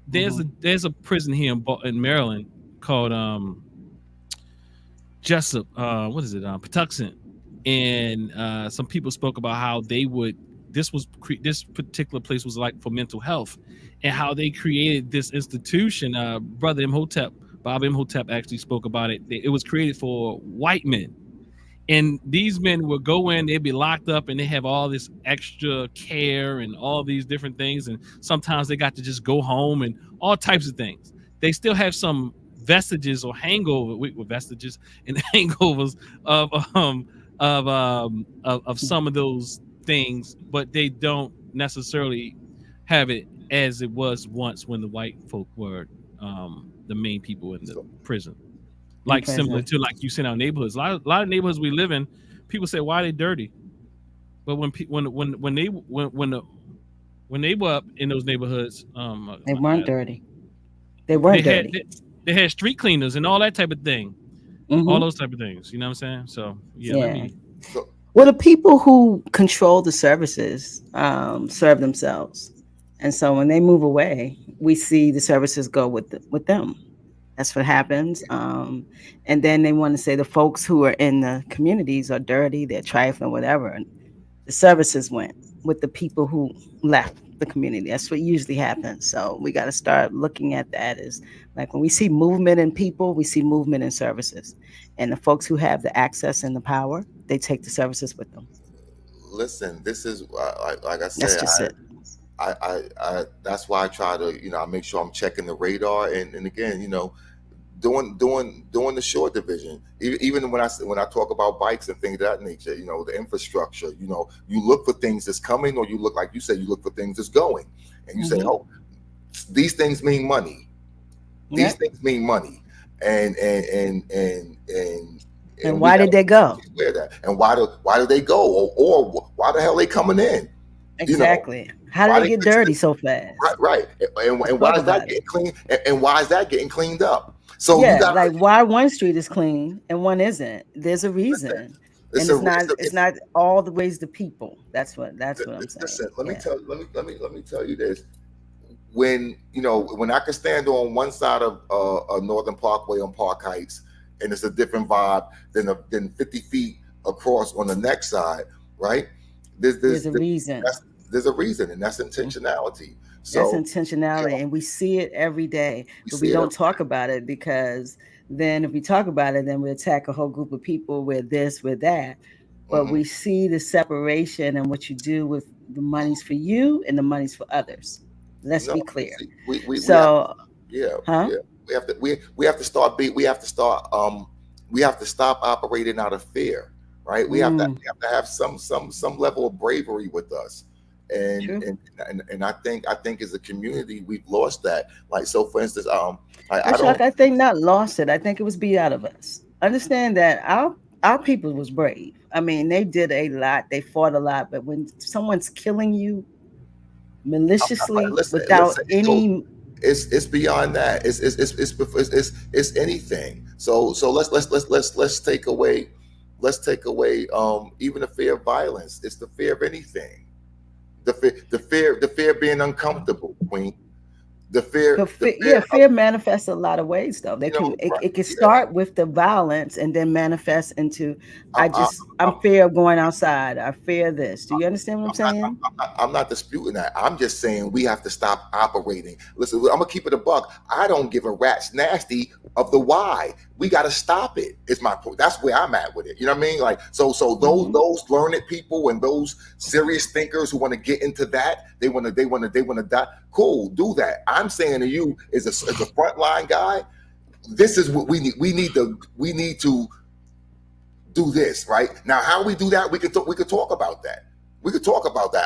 Mm-hmm. there's a prison here in Maryland called Jessup, what is it, Patuxent, and some people spoke about how they would this particular place was like for mental health, and how they created this institution. Brother Imhotep, Bob Imhotep, actually spoke about it. It was created for white men, and these men would go in, they'd be locked up, and they have all this extra care and all these different things, and sometimes they got to just go home and all types of things. They still have some vestiges or hangover with vestiges and hangovers of some of those things, but they don't necessarily have it as it was once when the white folk were the main people in the So prison. In Like similar prison. to, like you said, our neighborhoods. A lot of neighborhoods we live in, people say, why are they dirty? But when they were up in those neighborhoods, They my weren't bad, dirty. They they weren't had dirty. they had street cleaners and all that type of thing, all Mm-hmm. those type of things. You know what I'm saying? So yeah, let Yeah. me. so Well, the people who control the services serve themselves, and so when they move away, we see the services go with them. That's what happens. And then they want to say the folks who are in the communities are dirty, they're trifling, whatever. And the services went with the people who left the community. That's what usually happens. So we got to start looking at that as like when we see movement in people, we see movement in services. And the folks who have the access and the power, they take the services with them. listen, this is like I That's said, just it. that's why I try to, I make sure I'm checking the radar, and again, doing the short division. Even when I talk about bikes and things of that nature, the infrastructure, you look for things that's coming, or you look, like you said, you look for things that's going, and you say, oh, these things mean money. These things mean money, and why did they go? Where that, and why do they go, or why the hell they coming in? Exactly. How did they get dirty so fast? Right. And why is that getting clean? And why is that getting cleaned up? So yeah, you got, like, why one street is clean and one isn't? There's a reason. And it's not all the ways the people. That's what I'm saying. Listen, let me tell you this. When I can stand on one side of a Northern Parkway on Park Heights, and it's a different vibe than 50 feet across on the next side, right? There's a reason. There's a reason, and that's intentionality. So that's intentionality, and we see it every day, but we don't talk about it, because then if we talk about it, then we attack a whole group of people with this, with that. But we see the separation and what you do with the monies for you and the monies for others. Let's be clear. We have to stop operating out of fear, right? We have to have some level of bravery with us. And I think as a community we've lost that. Like, so for instance, I think not lost it. I think it was beat out of us. Understand that our people was brave. I mean, they did a lot. They fought a lot. But when someone's killing you maliciously without any, it's beyond that. It's anything. So let's take away even the fear of violence. It's the fear of anything. The fear of being uncomfortable, Queen. Fear manifests a lot of ways, though. It can start with the violence and then manifest into I'm fear of going outside. I fear this. Do you understand what I'm saying? I'm not disputing that. I'm just saying we have to stop operating. Listen, I'm gonna keep it a buck. I don't give a rat's nasty of the why. We got to stop it. It's my point. That's where I'm at with it. You know what I mean? Like, so those learned people and those serious thinkers who want to get into that, they want to die. Cool, do that. I'm saying to you, as a frontline guy, this is what we need. We need to do this right now. How we do that? We could talk about that.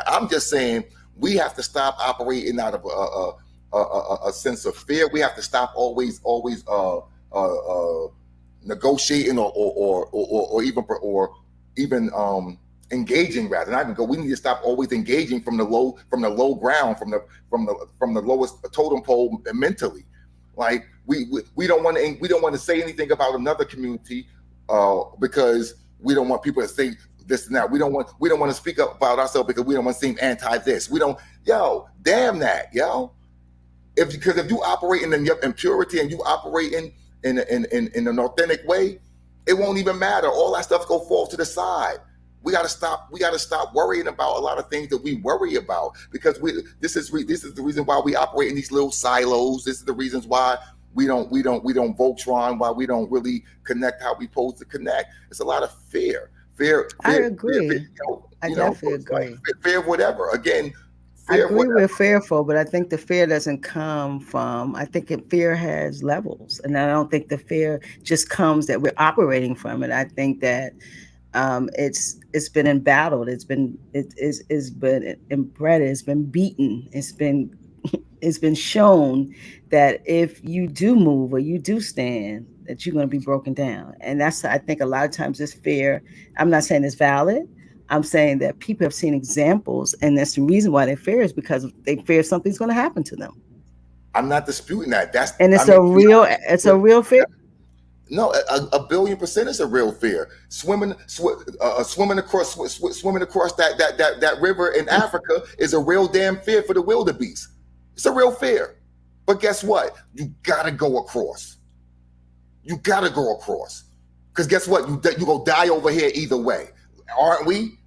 I'm just saying we have to stop operating out of a sense of fear. We have to stop always negotiating or even engaging, rather not even go. We need to stop always engaging from the low ground, from the lowest totem pole mentally. Like we don't want to say anything about another community because we don't want people to say this and that. We don't want to speak up about ourselves because we don't want to seem anti this. We don't. Damn that, because if you operate in purity and you operate in an authentic way, it won't even matter. All that stuff go fall to the side. We got to stop worrying about a lot of things that we worry about, because this is the reason why we operate in these little silos. This is the reasons why we don't Voltron, why we don't really connect how we supposed to connect. It's a lot of fear. I agree. I definitely agree. Fear of whatever. Again, I agree, we're fearful, but I think the fear doesn't come from, I think fear has levels. And I don't think the fear just comes that we're operating from it. I think that it's been embattled. It's been inbred. It's been beaten. It's been shown that if you do move or you do stand, that you're going to be broken down. And that's, I think, a lot of times this fear. I'm not saying it's valid. I'm saying that people have seen examples, and that's the reason why they fear, is because they fear something's going to happen to them. I'm not disputing that. It's a real fear. No, a billion % is a real fear. Swimming across that river in Africa is a real damn fear for the wildebeest. It's a real fear. But guess what? You gotta go across. Because guess what? You go die over here either way. Aren't we?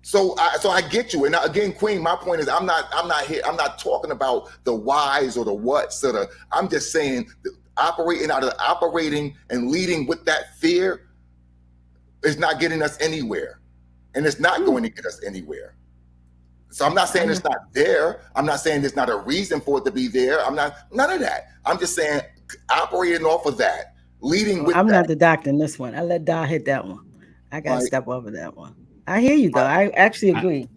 So I get you. And again, Queen, my point is I'm not here. I'm not talking about the whys or the whats. I'm just saying operating and leading with that fear is not getting us anywhere. And it's not going to get us anywhere. So I'm not saying it's not there. I'm not saying there's not a reason for it to be there. I'm not, none of that. I'm just saying operating off of that, leading with I'm that. not the doctor in this one. I let Doc hit that one. I gotta Right. step over that one. I hear you though. I actually I, agree.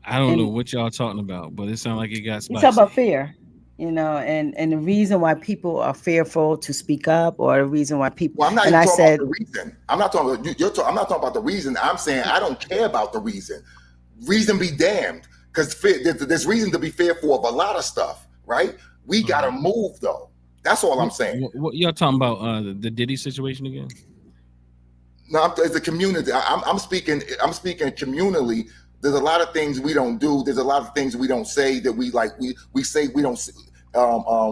I don't know And what y'all talking about, but it sounds like it got you talk about spicy. fear, and the reason why people are fearful to speak up, or the reason why people. Well, I'm not And even I talking about said, the reason. I'm not talking about I'm not talking about the reason. I'm saying I don't care about the reason. Reason be damned, because there's reason to be fearful of a lot of stuff, right? We gotta move though. That's all I'm saying. What y'all talking about? The Diddy situation again? No, as a community, I'm speaking. I'm speaking communally. There's a lot of things we don't do. There's a lot of things we don't say that we like. We say we don't.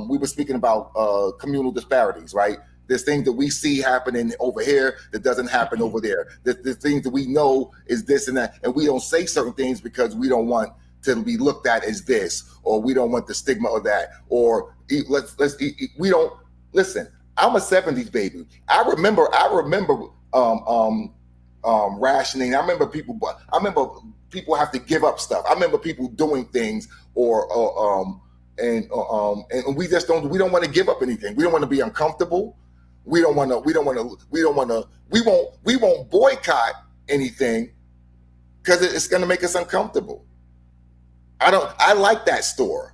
We were speaking about communal disparities, right? There's things that we see happening over here that doesn't happen over there. There's things that we know is this and that, and we don't say certain things because we don't want to be looked at as this, or we don't want the stigma of that, or we don't listen. I'm a '70s baby. I remember rationing. I remember people have to give up stuff. I remember people doing things and we just don't want to give up anything. We don't want to be uncomfortable. We won't boycott anything because it's going to make us uncomfortable. I like that store.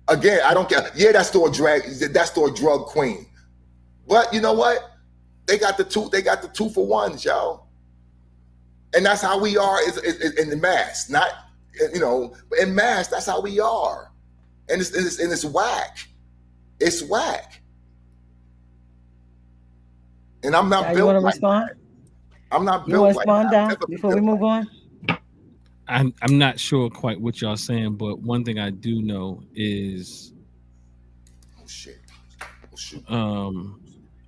Again, I don't care. Yeah, that store drug queen. But you know what? They got the 2-for-1s, y'all. And that's how we are in the mass. Not, in mass, that's how we are. And it's whack. It's whack. And I'm not built like that. I'm not you want built to like respond, that. Doc, before we move on? I'm not sure quite what y'all saying, but one thing I do know is Oh shit. Oh shoot.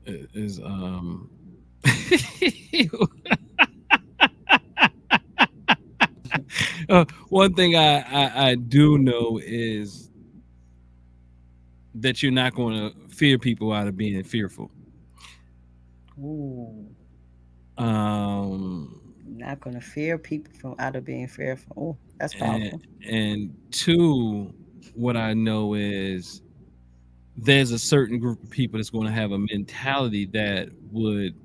is one thing I do know is that you're not going to fear people out of being fearful. Ooh, Um, not gonna fear people from out of being fearful. Oh, that's and, powerful. and two, what I know is there's a certain group of people that's going to have a mentality that would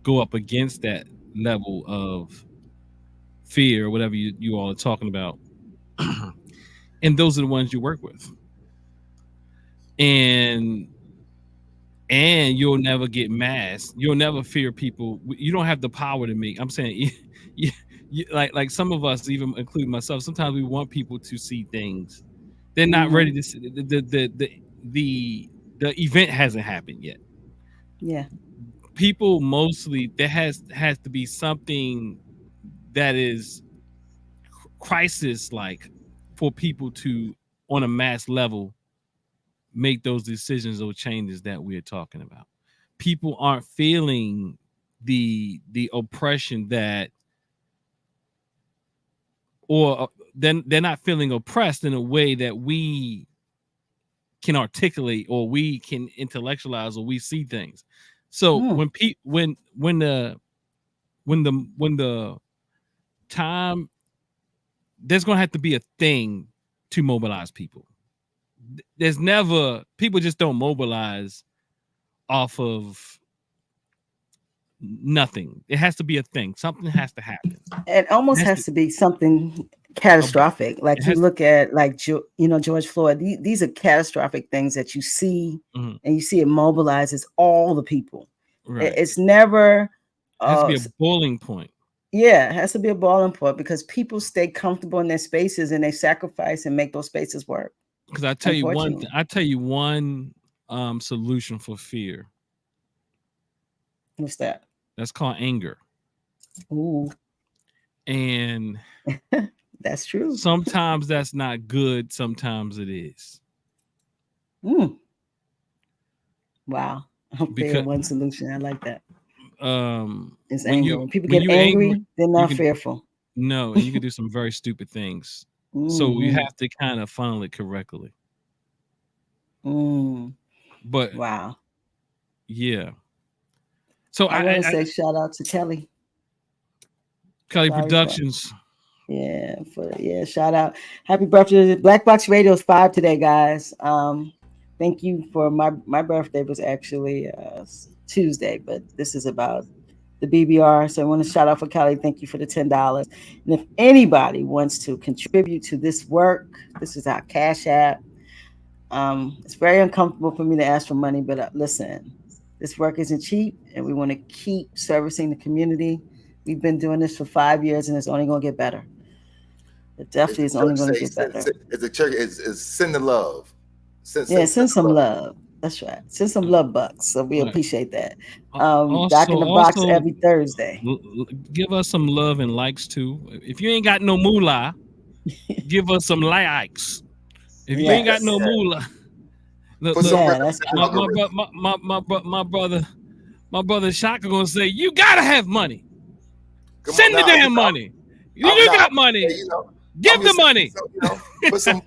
go up against that level of fear or whatever you all are talking about. And those are the ones you work with. And you'll never get masked. You'll never fear people. You don't have the power to make. I'm saying, like some of us, even including myself, sometimes we want people to see things. They're not ready to see the event hasn't happened yet. Yeah. People mostly there has to be something that is crisis like for people to on a mass level make those decisions or changes that we're talking about. People aren't feeling the oppression that or then they're not feeling oppressed in a way that we can articulate or we can intellectualize or we see things. So when the time there's going to have to be a thing to mobilize people. There's never people just don't mobilize off of nothing. It has to be a thing. Something has to happen. It almost has to be something catastrophic. Like you look at George Floyd. These are catastrophic things that you see, and you see it mobilizes all the people. Right. It's never. It has to be a boiling point. Yeah, it has to be a boiling point because people stay comfortable in their spaces and they sacrifice and make those spaces work. Because I tell you one solution for fear. What's that? That's called anger. Ooh. And that's true. Sometimes that's not good. Sometimes it is. Wow. Because one solution. I like that. It's anger. When people get angry, they're not fearful. No, and you can do some very stupid things. So you have to kind of funnel it correctly. But wow. Yeah. So I want to say shout out to Kelly. Productions. Shout out. Happy birthday. Black Box Radio is 5 today, guys. Thank you for my birthday was actually Tuesday, but this is about the BBR. So I want to shout out for Kelly. Thank you for the $10. And if anybody wants to contribute to this work, this is our Cash App. It's very uncomfortable for me to ask for money, but listen, this work isn't cheap, and we want to keep servicing the community. We've been doing this for 5 years, and it's only going to get better. It definitely is only going to get better. It's the church is send the love. Send some love. That's right. Send some love bucks. So we appreciate that. Back in the box every Thursday. Give us some love and likes too. If you ain't got no moolah, give us some likes. If you ain't got no moolah, my brother Shaka gonna say you gotta have money. Send the damn money. You got money. Give the money. Put some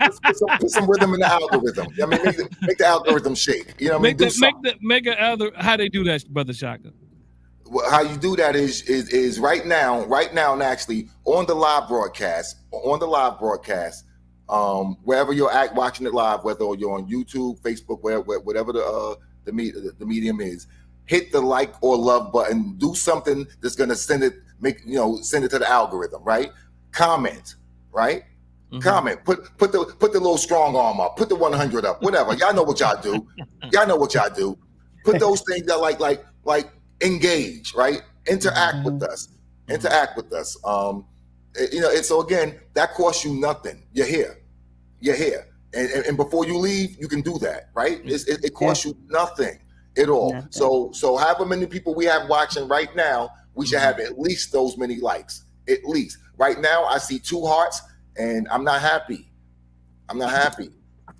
rhythm in the algorithm. I mean, make the algorithm shake. You know what I mean? Make the algorithm. How they do that, brother Shaka? Well, how you do that is right now, and actually on the live broadcast, wherever you're watching it live, whether you're on YouTube, Facebook, whatever the medium is, hit the like or love button. Do something that's gonna send it to the algorithm, right? Comment, right? Mm-hmm. Comment. Put the little strong arm up. Put the 100 up. Whatever. Y'all know what y'all do. Put those things that like engage, right? Interact with us. So again, that costs you nothing. You're here, and before you leave, you can do that, right? It costs you nothing at all. Nothing. So however many people we have watching right now, we should have at least those many likes. At least right now, I see 2 hearts, and I'm not happy.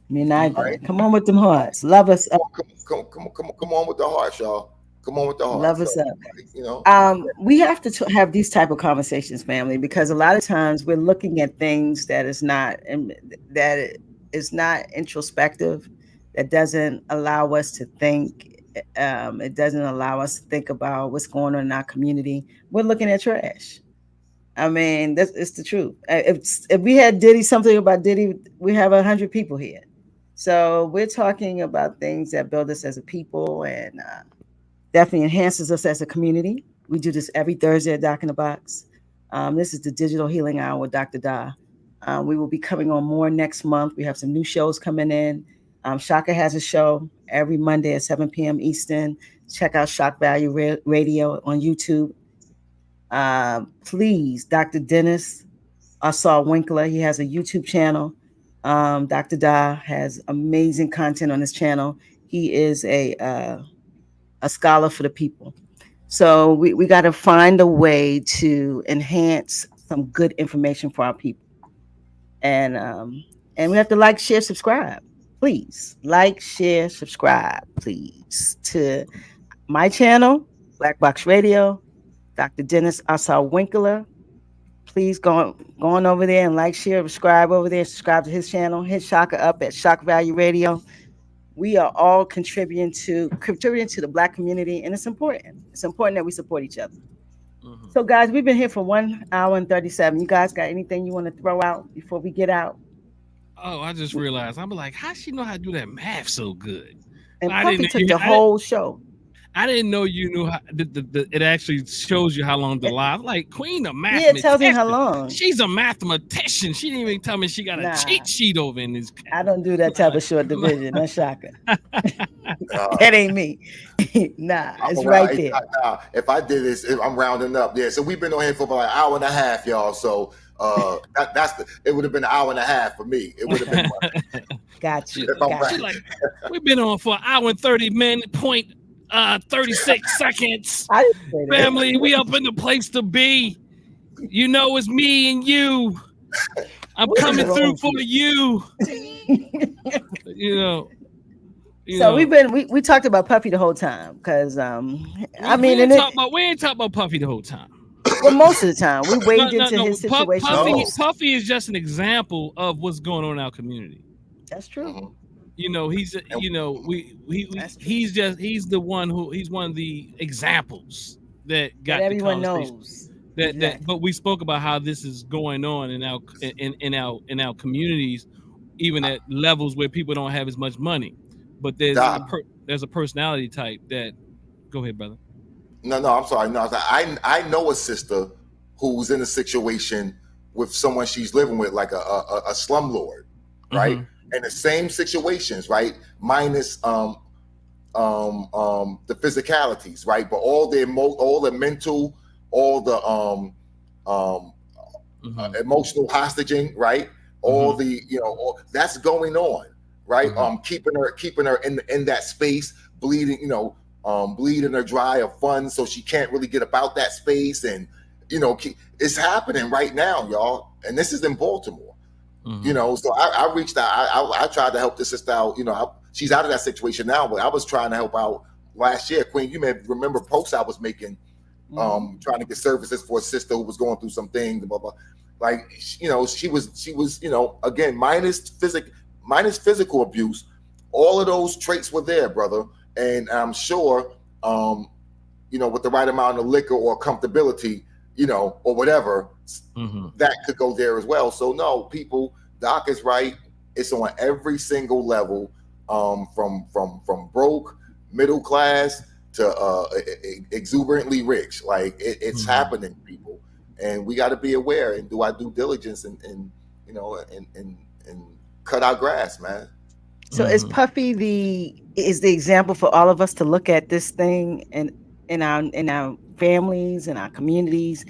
Me neither. Right? Come on with them hearts. Love us up. Come on with the hearts, y'all. Come on with the heart. Love us up. We have to have these type of conversations, family, because a lot of times we're looking at things that is not introspective, that doesn't allow us to think. It doesn't allow us to think about what's going on in our community. We're looking at trash. I mean, it's the truth. If we had something about Diddy, we have 100 people here. So we're talking about things that build us as a people and definitely enhances us as a community. We do this every Thursday at Doc in the Box. This is the Digital Healing Hour with Dr. Da. We will be coming on more next month. We have some new shows coming in. Shaka has a show every Monday at 7 p.m. Eastern. Check out Shock Value Radio on YouTube. Please, Dr. Dennis Assault Winkler, he has a YouTube channel. Dr. Da has amazing content on his channel. He is a scholar for the people. So we got to find a way to enhance some good information for our people. And we have to like, share, subscribe. Please like, share, subscribe, please, to my channel, Black Box Radio, Dr. Dennis Assault Winkler. Please go on over there and like, share, subscribe over there. Subscribe to his channel. Hit Shaka up at Shock Value Radio. We are all contributing to the Black community, and it's important. It's important that we support each other. Mm-hmm. So, guys, we've been here for 1 hour and 37. You guys got anything you want to throw out before we get out? Oh, I just realized. I'm like, how she know how to do that math so good? And Puffy took the whole show. I didn't know you knew how it actually shows you how long the live. Like Queen of Yeah, mathematician. it tells you how long. She's a mathematician. She didn't even tell me she got a cheat sheet over in this. I don't do that type of short division. That's shocking. That ain't me. It's right there. If I did this, I'm rounding up. Yeah, so we've been on here for about an hour and a half, y'all. So it would have been an hour and a half for me. It would have been. Got you. Like, we've been on for an hour and 30 minutes. 36 seconds. Family, we up in the place to be. You know, it's me and you. I'm coming through for you. So we talked about Puffy the whole time because we ain't talking about Puffy the whole time. Well, most of the time we waded into his situation. Puffy is just an example of what's going on in our community. That's true. He's one of the examples that got everyone knows. Exactly. But we spoke about how this is going on in our communities, even at levels where people don't have as much money. But Doc, there's a personality type that. Go ahead, brother. no, I'm sorry. No, I know a sister who's in a situation with someone she's living with, like a slumlord, right? Mm-hmm. And the same situations, right? Minus the physicalities, right? But all the mental, all the Mm-hmm. emotional hostage, right? All Mm-hmm. the that's going on, right? Mm-hmm. Keeping her in that space, bleeding, bleeding her dry of funds, so she can't really get about that space, and it's happening right now, y'all, and this is in Baltimore. Mm-hmm. So I reached out. I tried to help the sister out. She's out of that situation now, but I was trying to help out last year. Queen, you may remember posts I was making, trying to get services for a sister who was going through some things, blah blah. Like she was again minus physical abuse. All of those traits were there, brother, and I'm sure with the right amount of liquor or comfortability, or whatever, Mm-hmm. that could go there as well. So no, people, Doc is right. It's on every single level, from broke, middle class to exuberantly rich. Like it's Mm-hmm. happening, people, and we got to be aware and do our due diligence and cut our grass, man. So is Mm-hmm. Puffy is the example for all of us to look at this thing and in our families and our communities?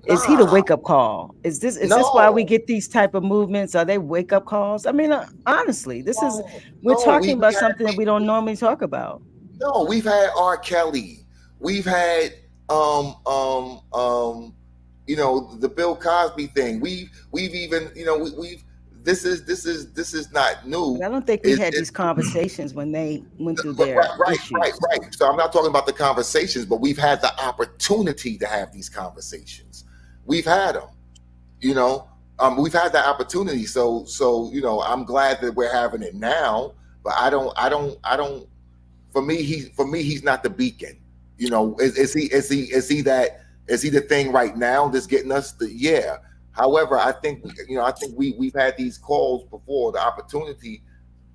Is he the Nah, wake up call? Is this why we no, get these type of movements? Are they wake up calls? I mean, honestly, no, we're no. talking about something that we don't normally talk about. No, we've had R. Kelly. We've had the Bill Cosby thing. We've even we've this is not But new. I don't think we had these conversations when they went through their issues. Right. So I'm not talking about the conversations, but we've had the opportunity to have these conversations. We've had them. You know, we've had that opportunity. So I'm glad that we're having it now. But I don't. For me, he's not the beacon. Is he the thing right now that's getting us yeah. However, I think we've had these calls before, the opportunity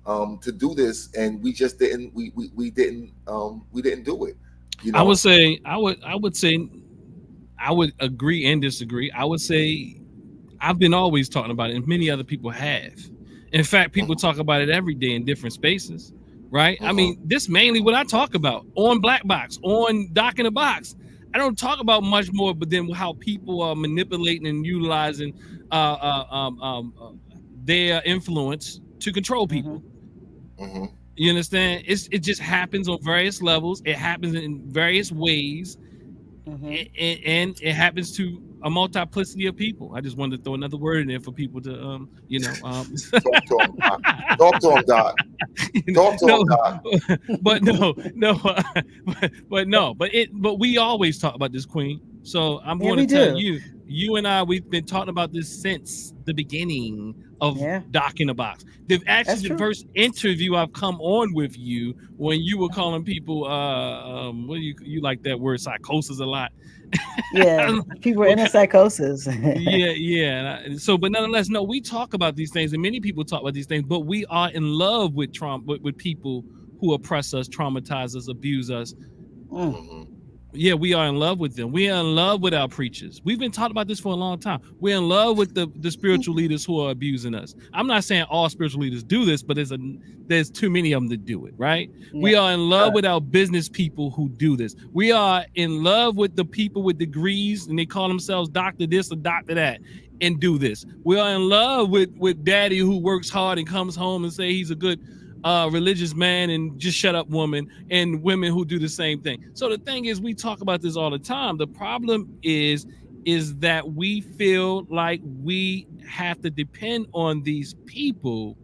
to do this, and we just didn't we didn't do it. You I would know. say I would agree and disagree. I would say I've been always talking about it, and many other people have. In fact, people Mhm, talk about it every day in different spaces, right? I mhm, mean, this mainly what I talk about on Black Box, on Doc in the Box. I don't talk about much more, but then how people are manipulating and utilizing uh, uh, um, um, uh, their influence to control Hmm. people. mhm, You understand? It just happens on various levels. It happens in various ways, Hmm. and it happens to a multiplicity of people. I just wanted to throw another word in there for people to Talk to him, Doc. Talk to him, Doc. Talk to him, no, Doc. but no, no, but no, but we always talk about this, Queen. So I'm Yeah, going to we tell do. you, you and I, we've been talking about this since the beginning of Yeah, Doc in the Box. Actually, that's the true. first interview I've come on with you when you were calling people, what do you like that word psychosis a lot? Yeah, people are in a psychosis. Yeah, yeah. So, but nonetheless, no, we talk about these things, and many people talk about these things. But we are in love with trauma, with people who oppress us, traumatize us, abuse us. Mm, Mhm. Yeah, we are in love with them. We are in love with our preachers. We've been talking about this for a long time. We're in love with the spiritual leaders who are abusing us. I'm not saying all spiritual leaders do this, but there's too many of them to do it, right? yeah, We are in love with our business people who do this. We are in love with the people with degrees and they call themselves doctor this or doctor that and do this. We are in love with daddy who works hard and comes home and say he's a good religious man and just shut up woman, and women who do the same thing. So the thing is, we talk about this all the time. The problem is that we feel like we have to depend on these people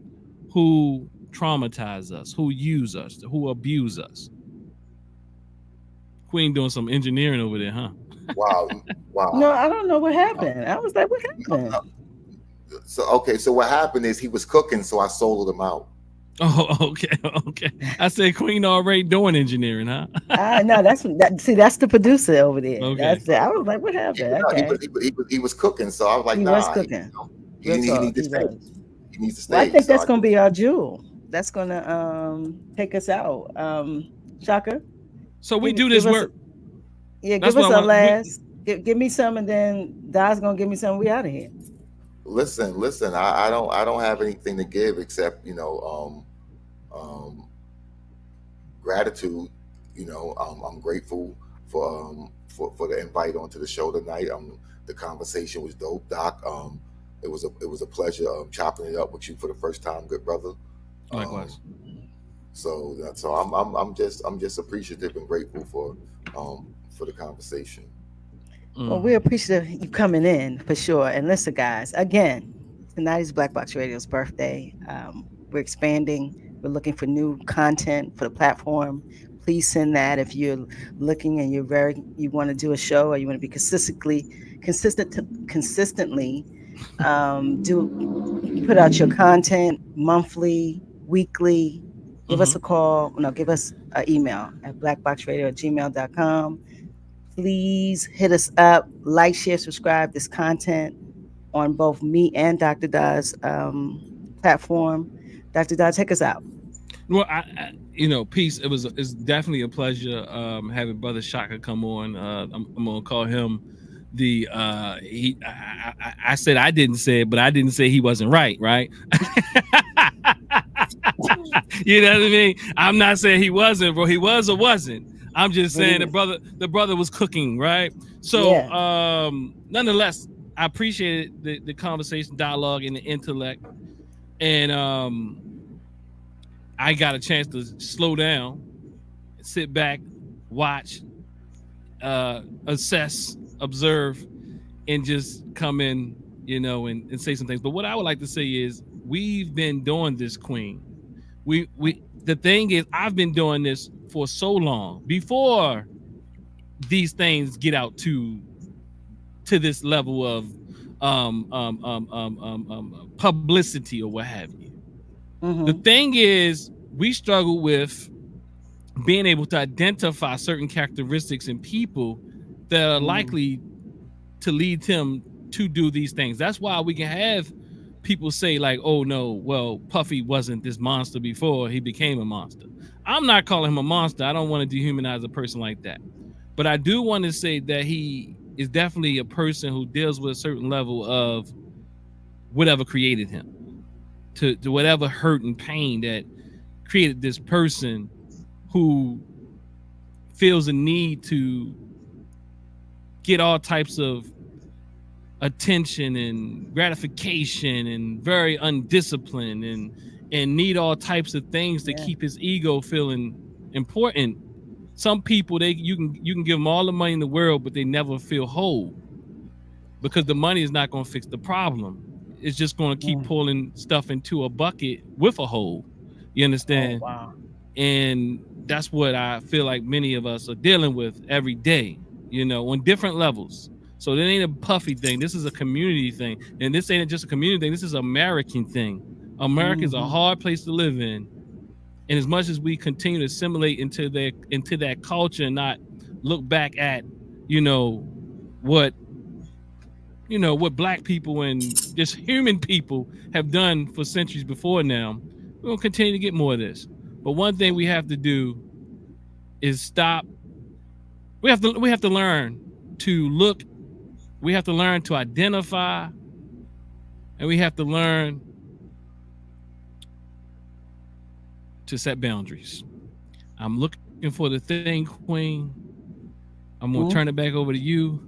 who traumatize us, who use us, who abuse us. Queen doing some engineering over there, huh? Wow. no, Wow. I don't know what happened. I was like, what happened? So okay. So what happened is he was cooking, so I sold him out. Oh, okay, okay. I said Queen already doing engineering, huh? No, that's the producer over there. Okay. That's it. I was like, what happened? No, Okay, he was cooking, so I was like, he was nah, cooking. he needs to stay. He needs to stay. Well, I think so that's gonna be our jewel. That's gonna take us out. Shaka. So we do this work. Give us a last. Give me some, and then Dot's gonna give me some. We out of here. Listen. I don't have anything to give except gratitude. I'm grateful for the invite onto the show tonight. The conversation was dope, Doc. It was a pleasure chopping it up with you for the first time, good brother. Likewise. So I'm just appreciative and grateful for the conversation. Well, we appreciate you coming in for sure. And listen, guys, again, tonight is Black Box Radio's birthday. We're expanding. We're looking for new content for the platform. Please send that if you're looking and you want to do a show or you want to be consistently put out your content monthly, weekly. Give us a call. No, give us an email at blackboxradio@gmail.com. Please hit us up, like, share, subscribe this content on both me and Dr. Da's platform. Dr. Da, take us out. Well, peace. It's definitely a pleasure having Brother Shaka come on. I'm gonna call him I said I didn't say it, but I didn't say he wasn't right? You know what I mean? I'm not saying he wasn't, bro. He was or wasn't. I'm just saying the brother was cooking, right? So nonetheless, I appreciated the conversation, dialogue, and the intellect. And I got a chance to slow down, sit back, watch, assess, observe, and just come in, and say some things. But what I would like to say is we've been doing this, Queen. The thing is, I've been doing this for so long before these things get out to this level of publicity or what have you. The thing is, we struggle with being able to identify certain characteristics in people that are likely to lead him to do these things. That's why we can have people say like, oh no, well, Puffy wasn't this monster before he became a monster. I'm not calling him a monster. I don't want to dehumanize a person like that. But I do want to say that he is definitely a person who deals with a certain level of whatever created him, to whatever hurt and pain that created this person who feels a need to get all types of attention and gratification and very undisciplined and need all types of things to keep his ego feeling important. Some people, you can give them all the money in the world, but they never feel whole because the money is not going to fix the problem. It's just going to keep pulling stuff into a bucket with a hole. You understand? Oh, wow. And that's what I feel like many of us are dealing with every day, on different levels. So it ain't a Puffy thing. This is a community thing. And this ain't just a community thing. This is an American thing. America is a hard place to live in. And as much as we continue to assimilate into that culture and not look back at, what black people and just human people have done for centuries before now, we're going to continue to get more of this. But one thing we have to do is stop. We have to learn to look. We have to learn to identify, and we have to learn to set boundaries. I'm looking for the thing, Queen. I'm gonna turn it back over to you.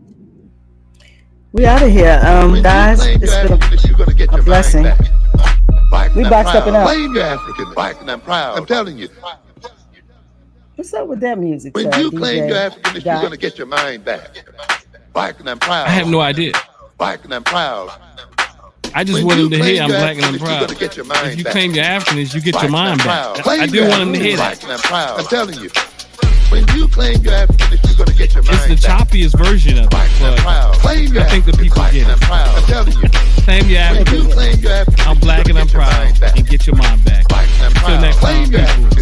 We out of here, guys. It's been a blessing. We boxed up and out. Claim you're African, black and proud. I'm telling you. What's up with that music? When you claim you're African, you're gonna get your mind back. Black and I'm proud. I have no idea. Black and I'm proud. I just want him to hear I'm black and I'm proud. If you claim you're African, you get your mind back. I do want him to hear that. And I'm proud. I'm telling you. When you claim you're African, you're gonna get your mind back. It's the choppiest version of it, but I think the people get it. I'm telling you. Claim you're African. I'm black and I'm proud, and get your mind back. Till next people.